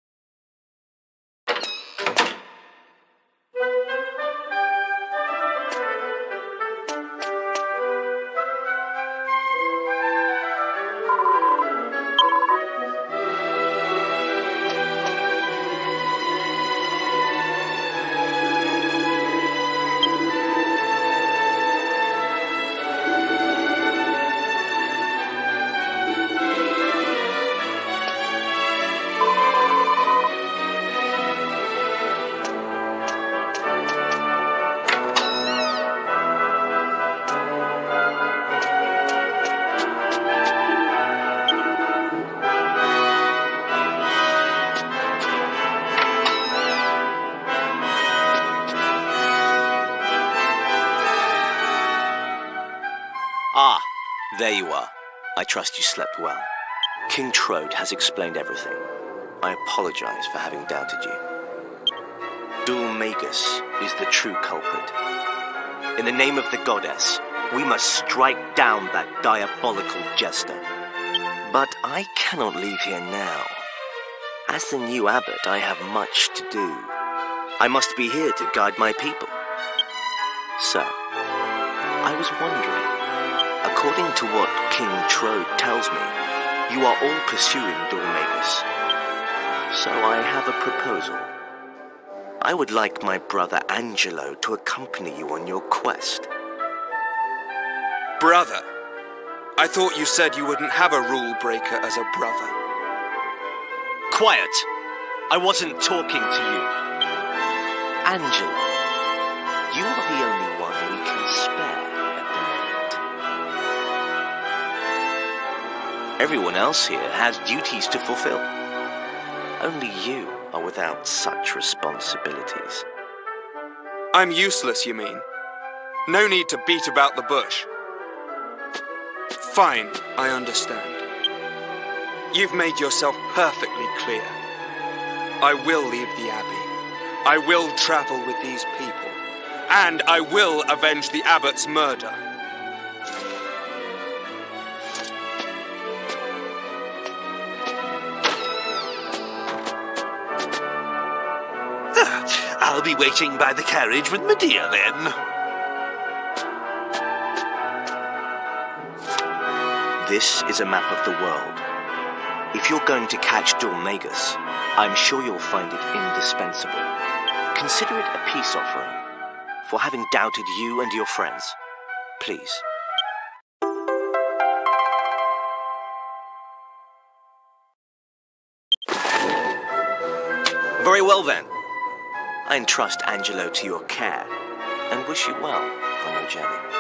Ah, there you are. I trust you slept well. King Trode has explained everything. I apologize for having doubted you. Dul Magus is the true culprit. In the name of the goddess, we must strike down that diabolical jester. But I cannot leave here now. As the new abbot, I have much to do. I must be here to guide my people. So, I was wondering, according to what King Trode tells me, you are all pursuing Dul Magus. So I have a proposal. I would like my brother Angelo to accompany you on your quest. Brother? I thought you said you wouldn't have a rule breaker as a brother. Quiet! I wasn't talking to you. Angelo, you are the only one we can spare at the moment. Everyone else here has duties to fulfill. Only you are without such responsibilities. I'm useless, you mean? No need to beat about the bush. Fine, I understand. You've made yourself perfectly clear. I will leave the Abbey. I will travel with these people. And I will avenge the Abbot's murder. I'll be waiting by the carriage with Medea then. This is a map of the world. If you're going to catch Dormagus, I'm sure you'll find it indispensable. Consider it a peace offering for having doubted you and your friends. Please. Very well then. I entrust Angelo to your care and wish you well on your journey.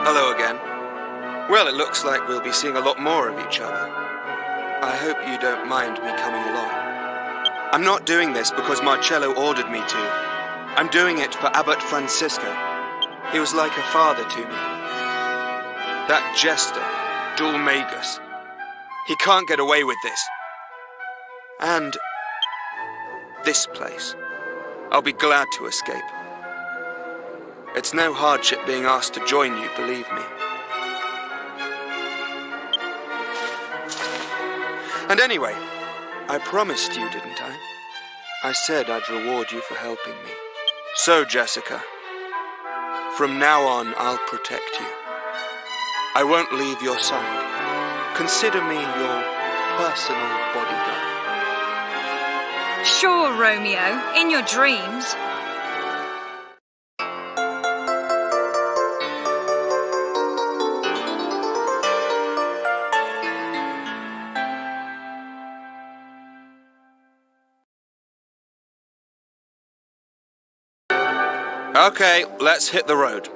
Hello again. Well, it looks like we'll be seeing a lot more of each other. I hope you don't mind me coming along. I'm not doing this because Marcello ordered me to. I'm doing it for Abbot Francisco. He was like a father to me. That jester, Dormagus. He can't get away with this. And this place. I'll be glad to escape. It's no hardship being asked to join you, believe me. And anyway, I promised you, didn't I? I said I'd reward you for helping me. So, Jessica, from now on, I'll protect you. I won't leave your side. Consider me your personal bodyguard. Sure, Romeo, in your dreams. Okay, let's hit the road.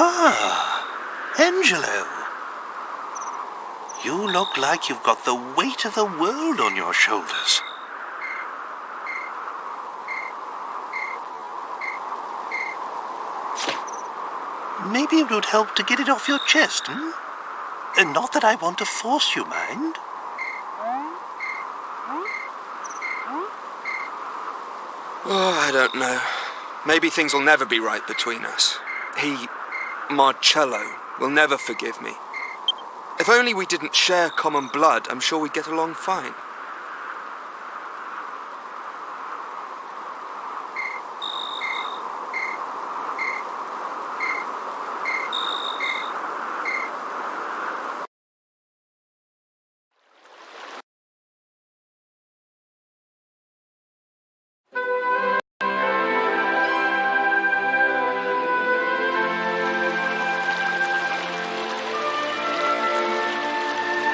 Ah, Angelo. You look like you've got the weight of the world on your shoulders. Maybe it would help to get it off your chest, And not that I want to force you, mind. Oh, I don't know. Maybe things will never be right between us. Marcello, will never forgive me. If only we didn't share common blood, I'm sure we'd get along fine.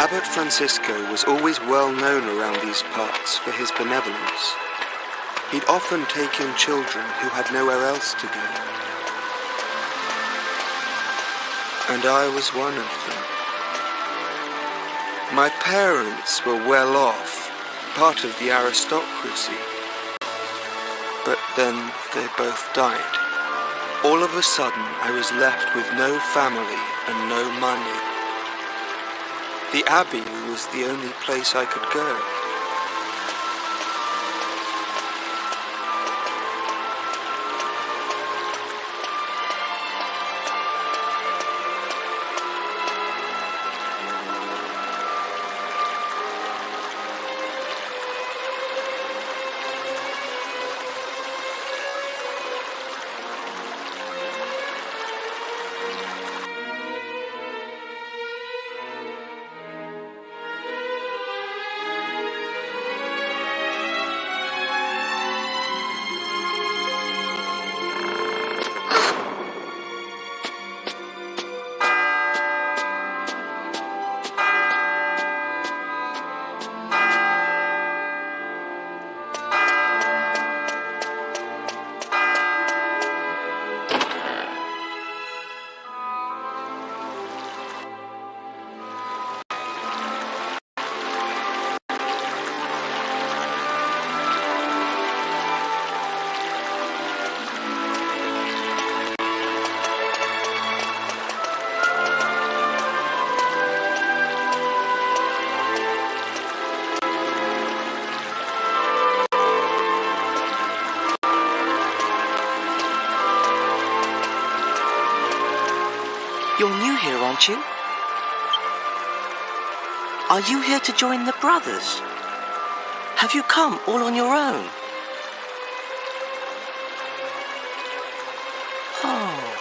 Abbot Francisco was always well known around these parts for his benevolence. He'd often take in children who had nowhere else to go. And I was one of them. My parents were well off, part of the aristocracy. But then they both died. All of a sudden, I was left with no family and no money. The Abbey was the only place I could go. You're new here, aren't you? Are you here to join the brothers? Have you come all on your own? Oh,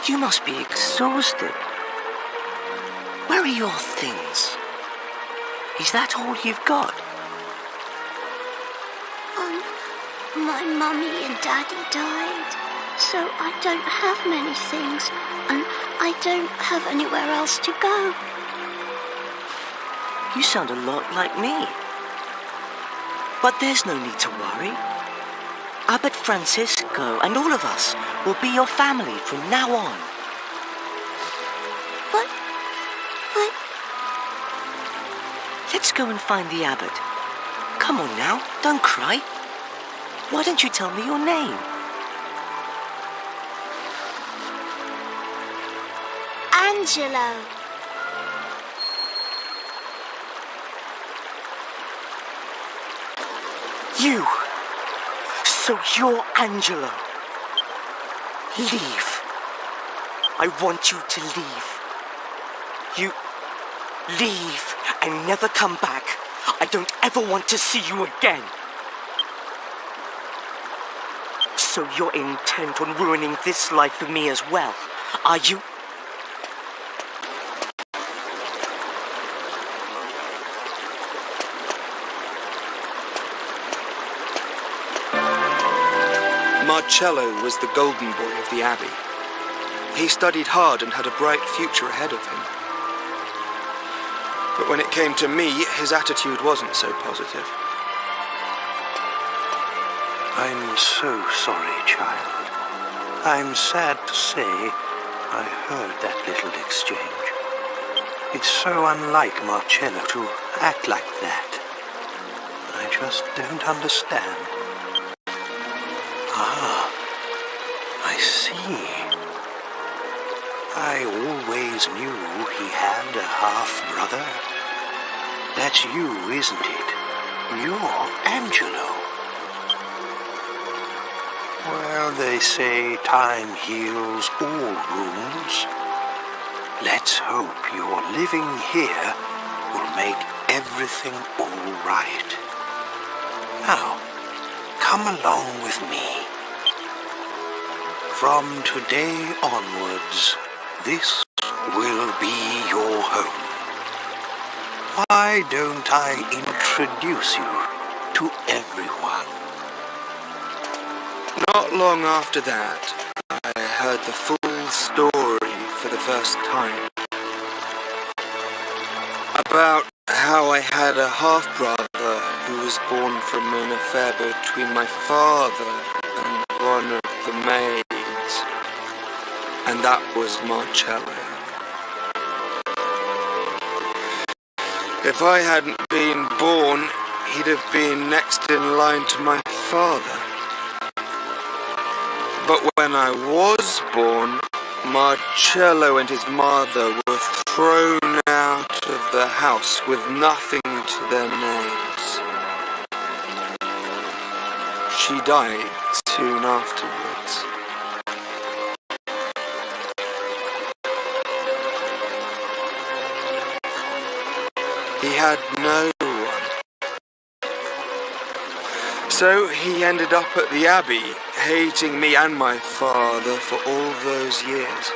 you must be exhausted. Where are your things? Is that all you've got? My mummy and daddy died, so I don't have many things, and I don't have anywhere else to go. You sound a lot like me. But there's no need to worry. Abbot Francisco and all of us will be your family from now on. But... Let's go and find the abbot. Come on now, don't cry. Why don't you tell me your name? Angelo. You! So you're Angelo. Leave. I want you to leave. You leave and never come back. I don't ever want to see you again. So you're intent on ruining this life for me as well, are you? Marcello was the golden boy of the Abbey. He studied hard and had a bright future ahead of him. But when it came to me, his attitude wasn't so positive. I'm so sorry, child. I'm sad to say, I heard that little exchange. It's so unlike Marcello to act like that. I just don't understand. Ah, I see. I always knew he had a half-brother. That's you, isn't it? You're Angelo. Well, they say time heals all wounds. Let's hope your living here will make everything all right. Now, come along with me. From today onwards, this will be your home. Why don't I introduce you to everyone? Not long after that, I heard the full story for the first time. About how I had a half-brother who was born from an affair between my father and one of the maids. And that was Marcello. If I hadn't been born, he'd have been next in line to my father. But when I was born, Marcello and his mother were thrown out of the house with nothing to their names. She died soon afterwards. He had no one. So he ended up at the Abbey, hating me and my father for all those years.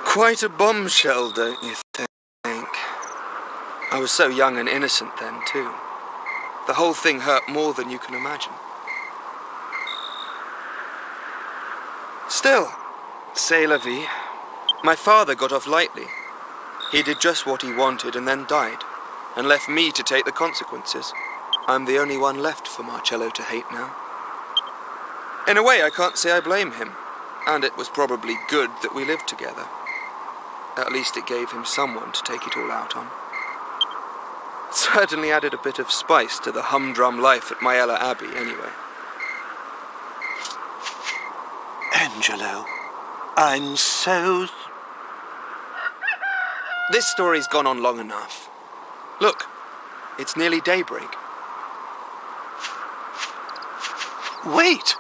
Quite a bombshell, don't you think? I was so young and innocent then, too. The whole thing hurt more than you can imagine. Still, c'est la vie. My father got off lightly. He did just what he wanted and then died, and left me to take the consequences. I'm the only one left for Marcello to hate now. In a way, I can't say I blame him, and it was probably good that we lived together. At least it gave him someone to take it all out on. It certainly added a bit of spice to the humdrum life at Myella Abbey, anyway. Angelo, I'm so... This story's gone on long enough. Look, it's nearly daybreak. Wait!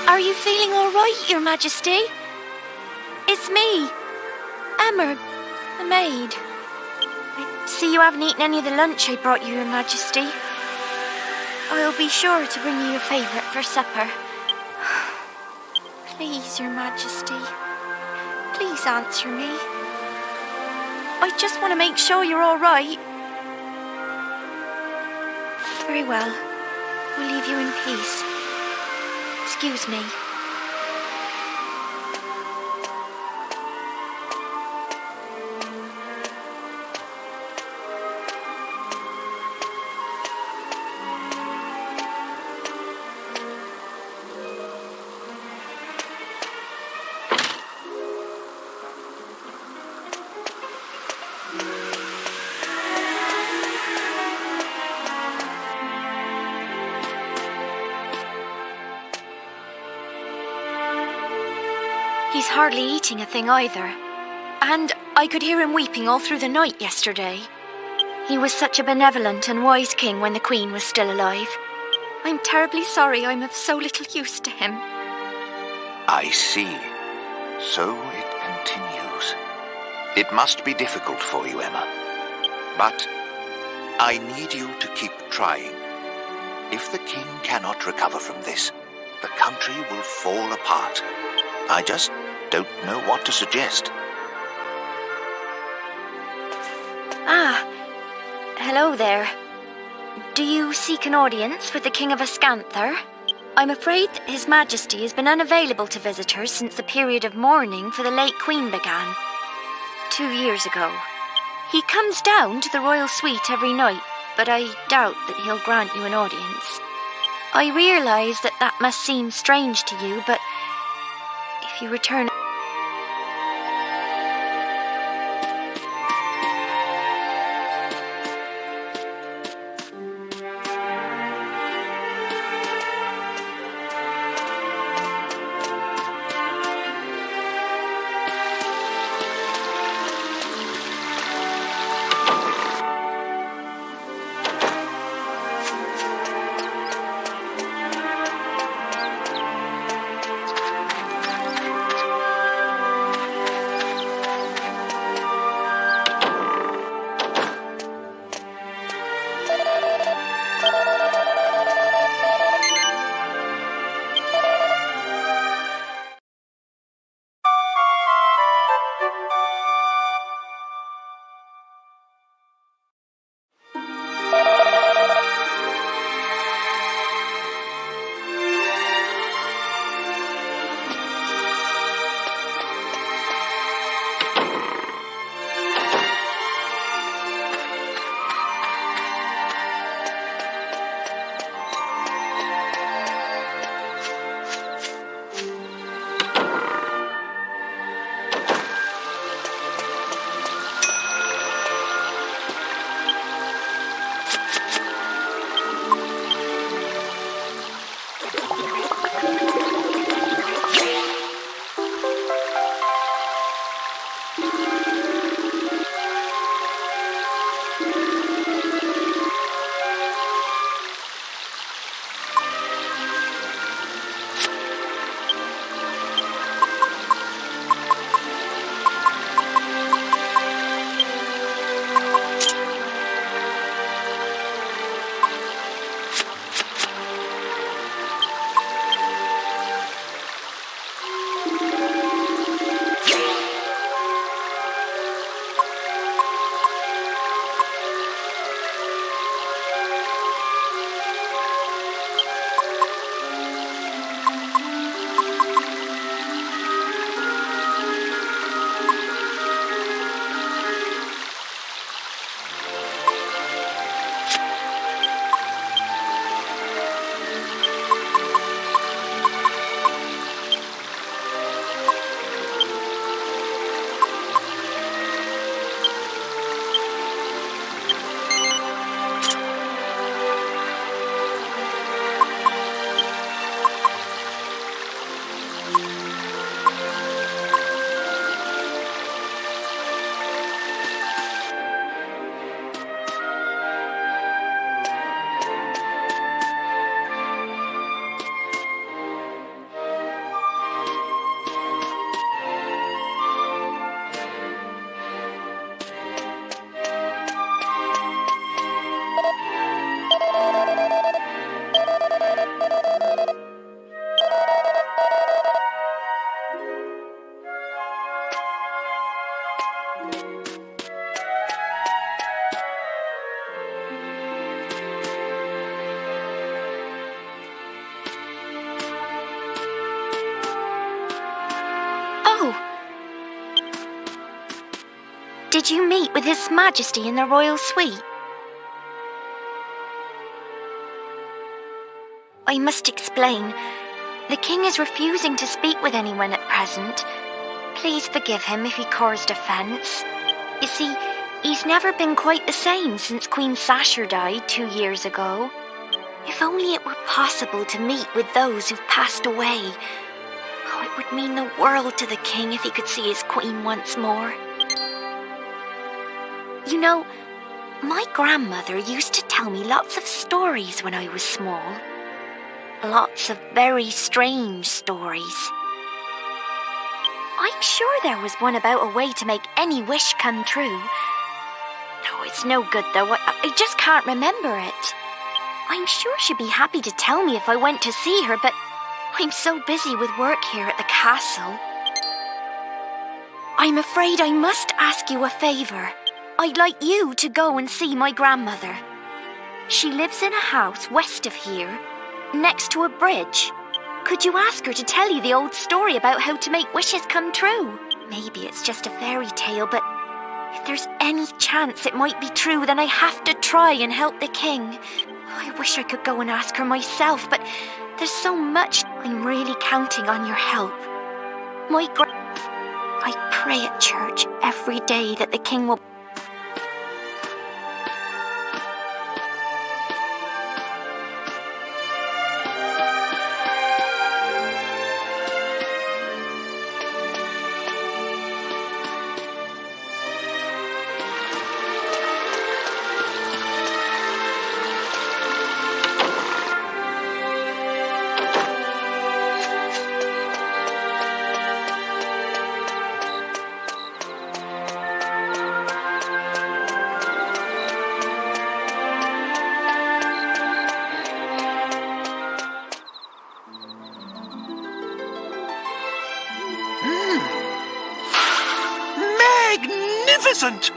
Are you feeling all right, Your Majesty? It's me, Emma, the maid. I see you haven't eaten any of the lunch I brought you, Your Majesty. I'll be sure to bring you your favourite for supper. Please, Your Majesty, please answer me. I just want to make sure you're all right. Very well. We'll leave you in peace. Excuse me. He's hardly eating a thing either. And I could hear him weeping all through the night yesterday. He was such a benevolent and wise king when the Queen was still alive. I'm terribly sorry I'm of so little use to him. I see. So it continues. It must be difficult for you, Emma. But I need you to keep trying. If the king cannot recover from this, the country will fall apart. I just don't know what to suggest. Ah, hello there. Do you seek an audience with the King of Ascanther? I'm afraid that His Majesty has been unavailable to visitors since the period of mourning for the late Queen began 2 years ago. He comes down to the royal suite every night, but I doubt that he'll grant you an audience. I realise that that must seem strange to you, but if you return... with His Majesty in the royal suite? I must explain. The king is refusing to speak with anyone at present. Please forgive him if he caused offence. You see, he's never been quite the same since Queen Sasha died 2 years ago. If only it were possible to meet with those who've passed away. Oh, it would mean the world to the king if he could see his queen once more. You know, my grandmother used to tell me lots of stories when I was small. Lots of very strange stories. I'm sure there was one about a way to make any wish come true. No, it's no good though. I just can't remember it. I'm sure she'd be happy to tell me if I went to see her, but I'm so busy with work here at the castle. I'm afraid I must ask you a favour. I'd like you to go and see my grandmother. She lives in a house west of here, next to a bridge. Could you ask her to tell you the old story about how to make wishes come true? Maybe it's just a fairy tale, but if there's any chance it might be true, then I have to try and help the king. I wish I could go and ask her myself, but there's so much. I'm really counting on your help. I pray at church every day that the king will... Magnificent!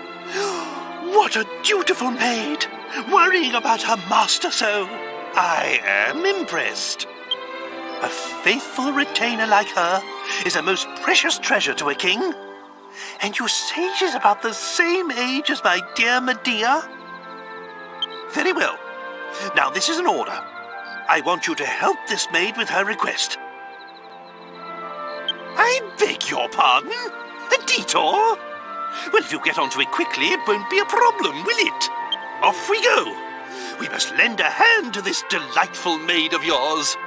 What a dutiful maid! Worrying about her master so. I am impressed. A faithful retainer like her is a most precious treasure to a king. And you say she's about the same age as my dear Medea? Very well. Now this is an order. I want you to help this maid with her request. I beg your pardon? A detour? Well, if you get onto it quickly, it won't be a problem, will it? Off we go. We must lend a hand to this delightful maid of yours.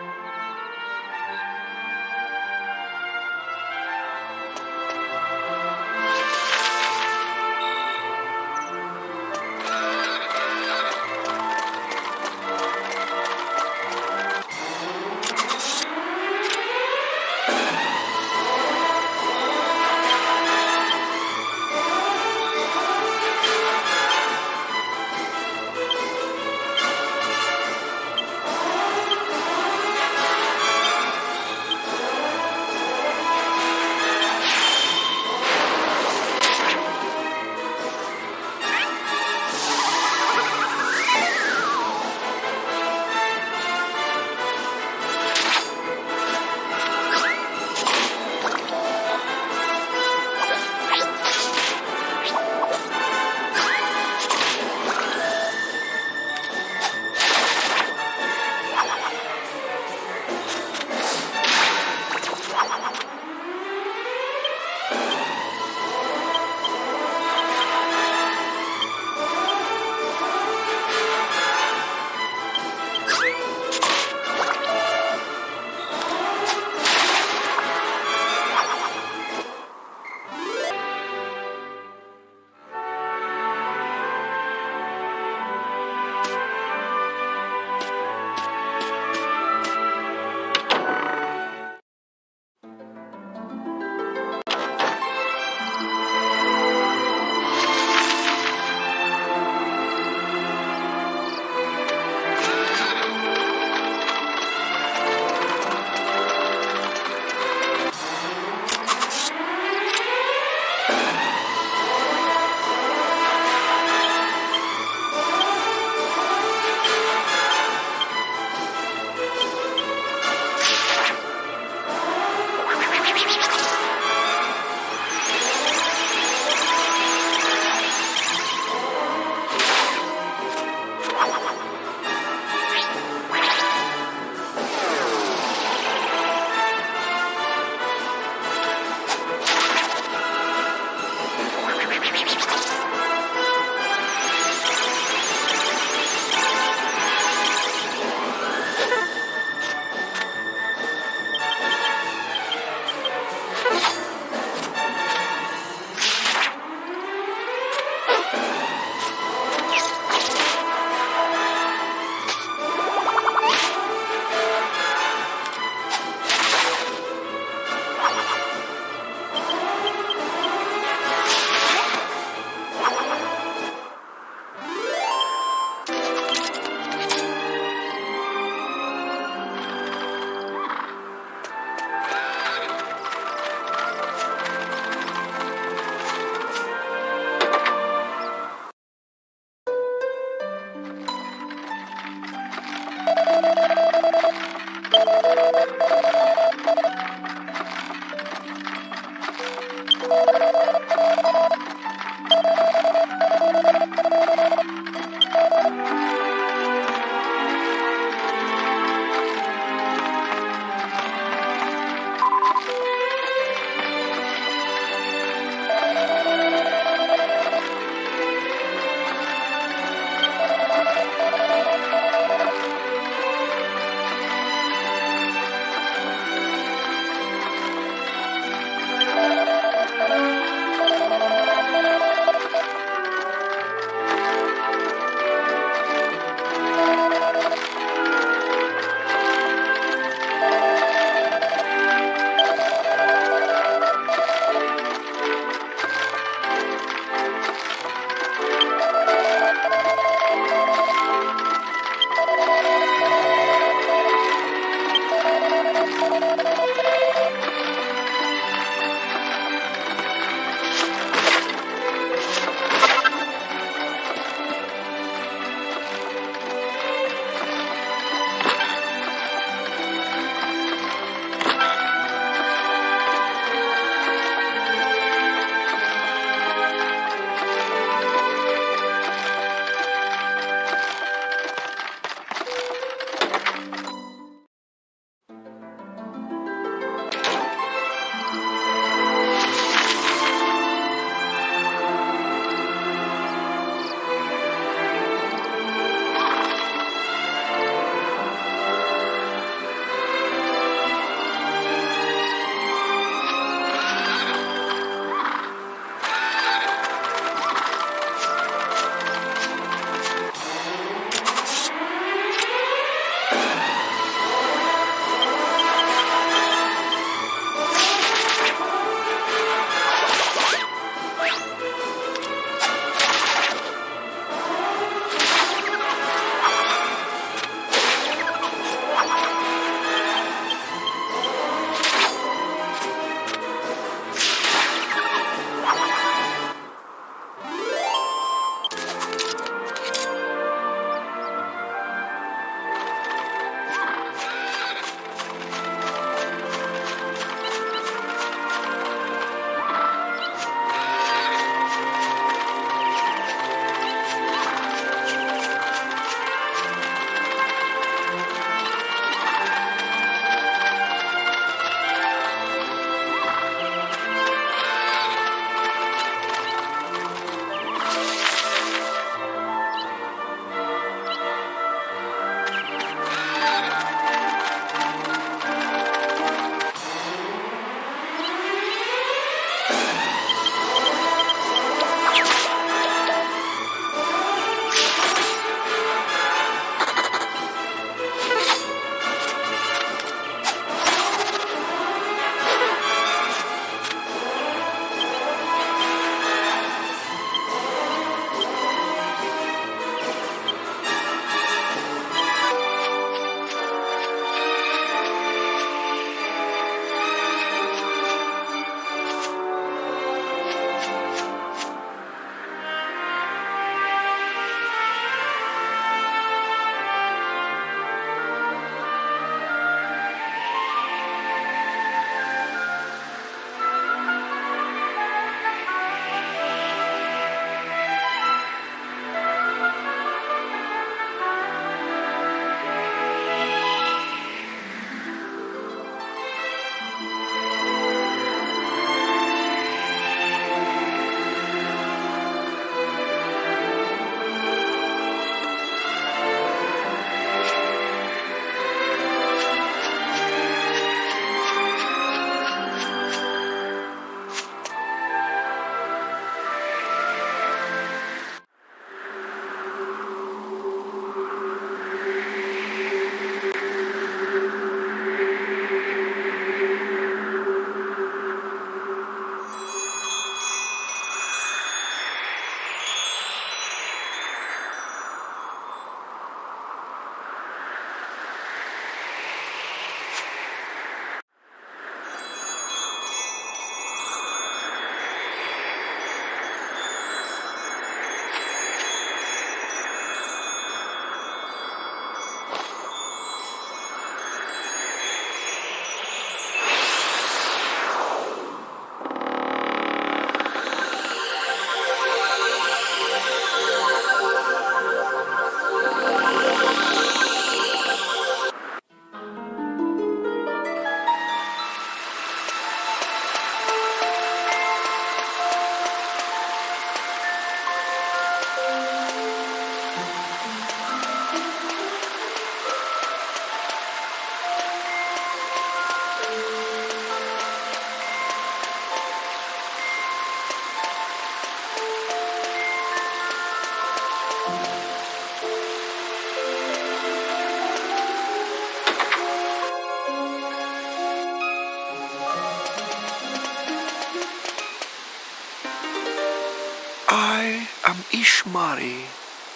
Ishmari,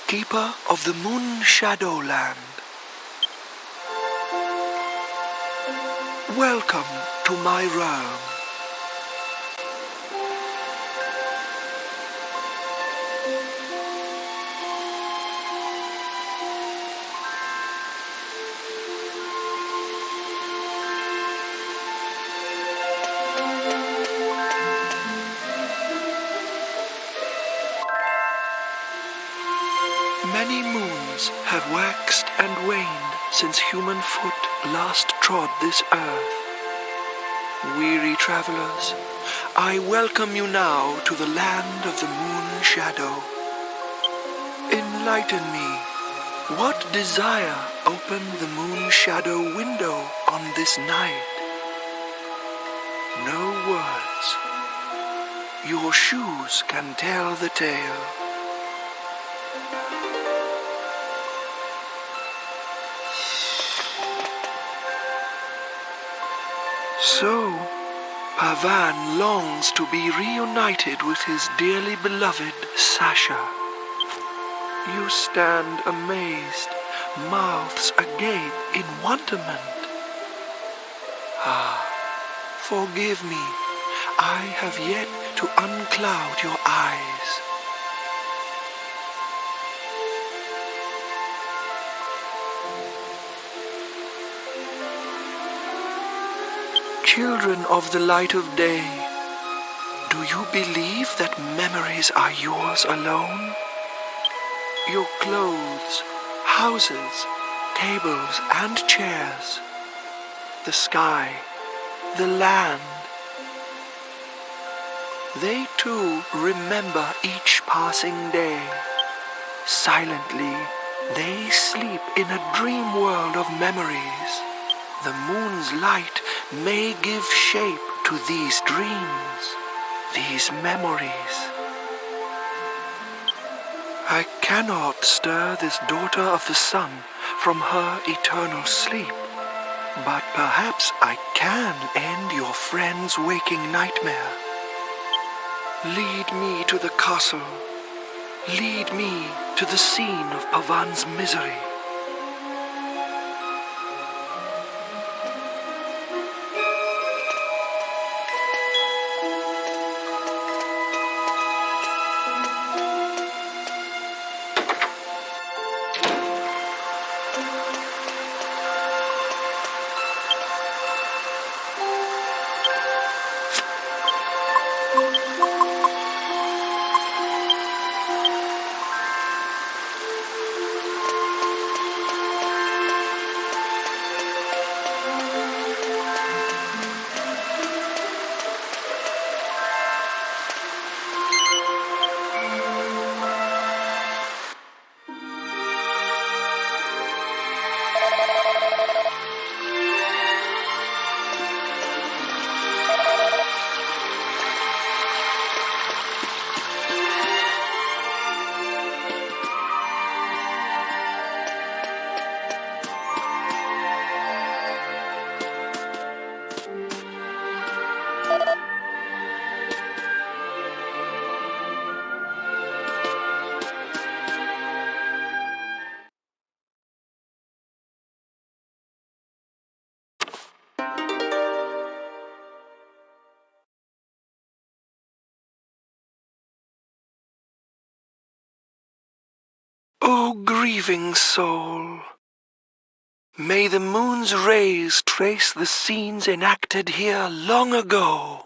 keeper of the Moon Shadowland. Welcome to my realm. Many moons have waxed and waned since human foot last trod this earth. Weary travelers, I welcome you now to the land of the Moon Shadow. Enlighten me. What desire opened the Moon Shadow window on this night? No words. Your shoes can tell the tale. So, Pavan longs to be reunited with his dearly beloved Sasha. You stand amazed, mouths agape in wonderment. Ah, forgive me. I have yet to uncloud your eyes. Children of the light of day, do you believe that memories are yours alone? Your clothes, houses, tables and chairs, the sky, the land, they too remember each passing day. Silently, they sleep in a dream world of memories. The moon's light may give shape to these dreams, these memories. I cannot stir this daughter of the sun from her eternal sleep, but perhaps I can end your friend's waking nightmare. Lead me to the castle. Lead me to the scene of Pavan's misery. O grieving soul, may the moon's rays trace the scenes enacted here long ago.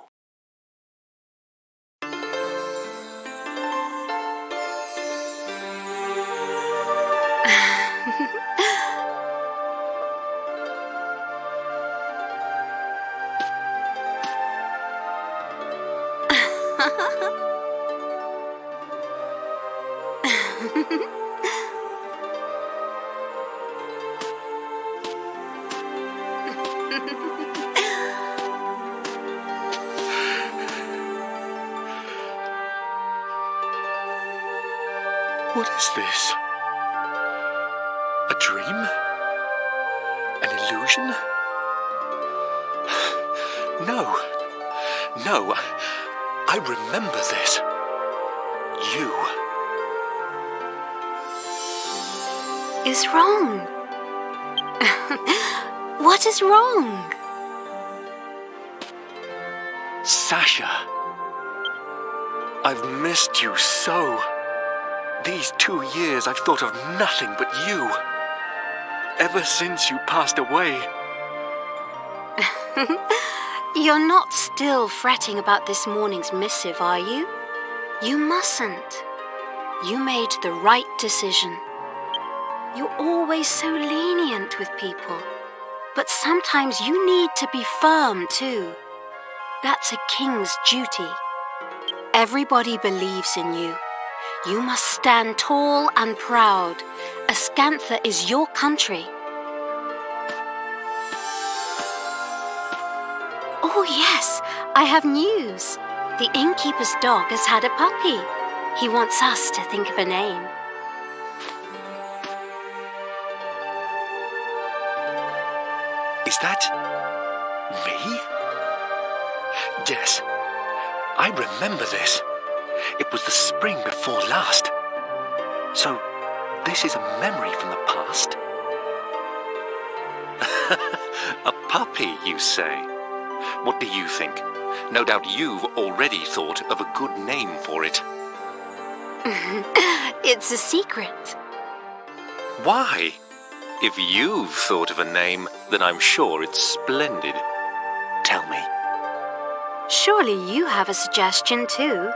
What is this? A dream? An illusion? No. No. I remember this. You. is wrong? What is wrong? Sasha, I've missed you so. These 2 years I've thought of nothing but you. Ever since you passed away. You're not still fretting about this morning's missive, are you? You mustn't. You made the right decision. You're always so lenient with people. But sometimes you need to be firm, too. That's a king's duty. Everybody believes in you. You must stand tall and proud. Ascantha is your country. Oh, yes, I have news. The innkeeper's dog has had a puppy. He wants us to think of a name. Is that me? Yes, I remember this. It was the spring before last. So, this is a memory from the past? A puppy, you say? What do you think? No doubt you've already thought of a good name for it. It's a secret. Why? If you've thought of a name, then I'm sure it's splendid. Tell me. Surely you have a suggestion too.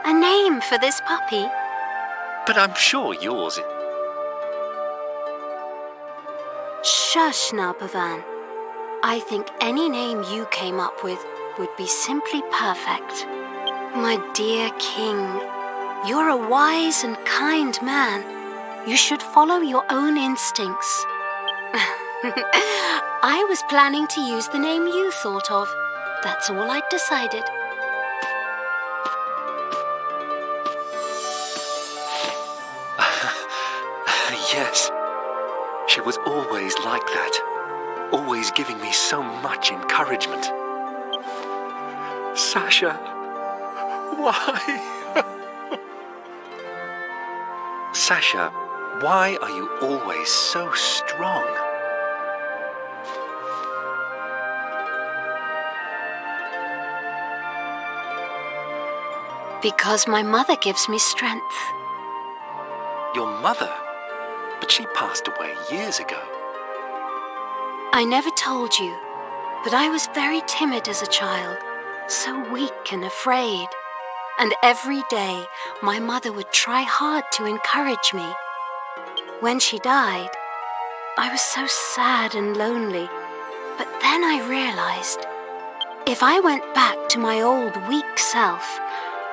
A name for this puppy. But I'm sure yours... Shush now, Pavan. I think any name you came up with would be simply perfect. My dear king, you're a wise and kind man. You should follow your own instincts. I was planning to use the name you thought of. That's all I'd decided. Yes. She was always like that. Always giving me so much encouragement. Sasha, why? Sasha, why are you always so strong? Because my mother gives me strength. Your mother? But she passed away years ago. I never told you, but I was very timid as a child, so weak and afraid. And every day, my mother would try hard to encourage me. When she died, I was so sad and lonely. But then I realized, if I went back to my old weak self,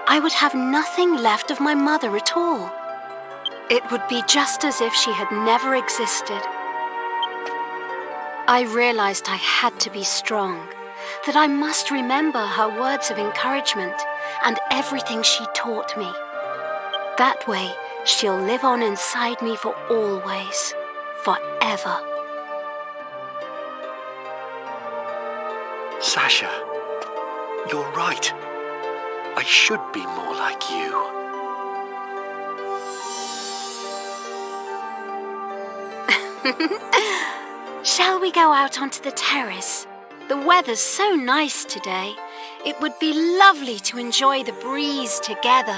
I would have nothing left of my mother at all. It would be just as if she had never existed. I realized I had to be strong, that I must remember her words of encouragement and everything she taught me. That way, she'll live on inside me for always, forever. Sasha, you're right. I should be more like you. Shall we go out onto the terrace? The weather's so nice today. It would be lovely to enjoy the breeze together.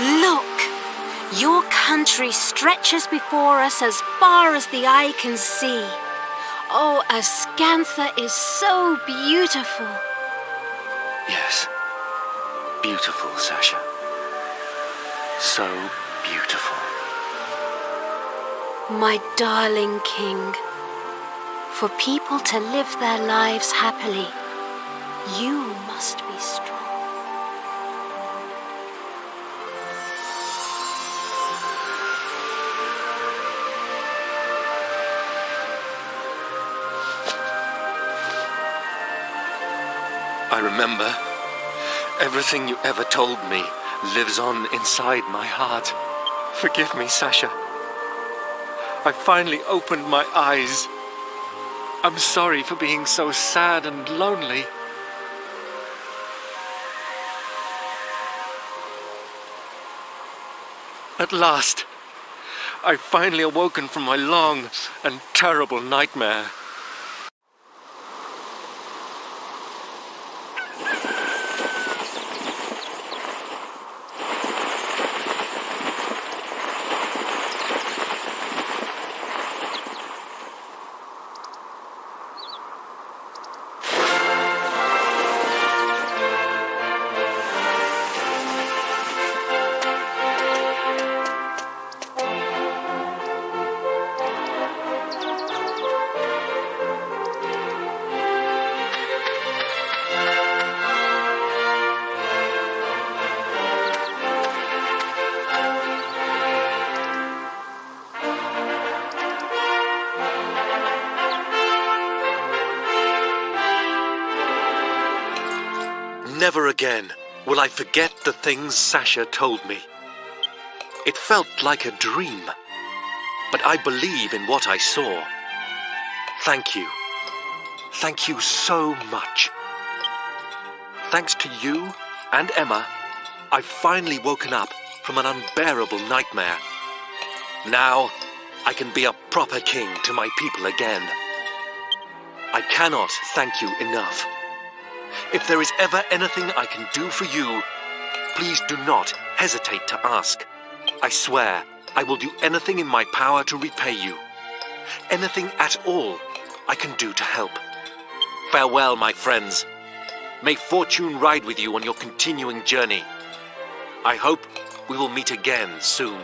Look! Your country stretches before us as far as the eye can see. Oh, Ascantha is so beautiful. Yes. Beautiful, Sasha. So beautiful. My darling king, for people to live their lives happily, you must be strong. I remember Everything you ever told me lives on inside my heart. Forgive me, Sasha. I finally opened my eyes. I'm sorry for being so sad and lonely. At last, I've finally awoken from my long and terrible nightmare. Never again will I forget the things Sasha told me. It felt like a dream, but I believe in what I saw. Thank you. Thank you so much. Thanks to you and Emma, I've finally woken up from an unbearable nightmare. Now, I can be a proper king to my people again. I cannot thank you enough. If there is ever anything I can do for you, please do not hesitate to ask. I swear I will do anything in my power to repay you. Anything at all I can do to help. Farewell, my friends. May fortune ride with you on your continuing journey. I hope we will meet again soon.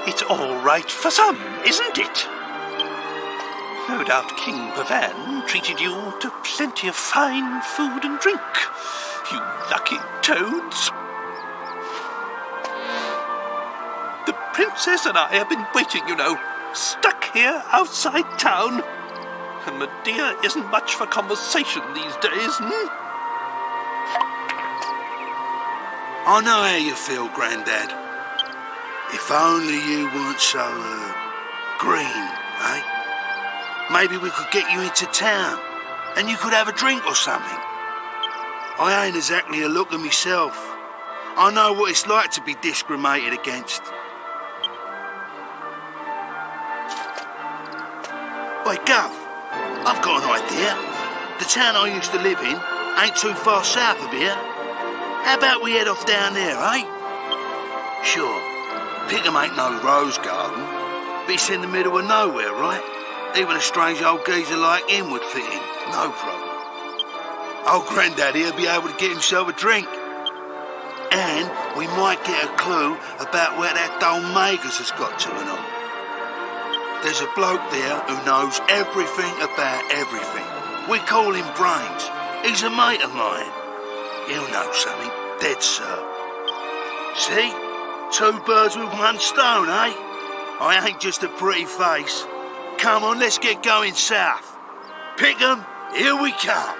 It's all right for some, isn't it? No doubt King Pavan treated you to plenty of fine food and drink, you lucky toads. The princess and I have been waiting, you know, stuck here outside town. And Medea isn't much for conversation these days, I know how you feel, Grandad. If only you weren't so, green, eh? Maybe we could get you into town, and you could have a drink or something. I ain't exactly a looker myself. I know what it's like to be discriminated against. Wait, Gov, I've got an idea. The town I used to live in ain't too far south of here. How about we head off down there, eh? Sure, Pickham ain't no rose garden, but it's in the middle of nowhere, right? Even a strange old geezer like him would fit in, no problem. Old Grandad here'll be able to get himself a drink. And we might get a clue about where that dull Magus has got to and all. There's a bloke there who knows everything about everything. We call him Brains. He's a mate of mine. He'll know something, dead certain. See? 2 birds with 1 stone, eh? I ain't just a pretty face. Come on, let's get going south. Pickham, here we come.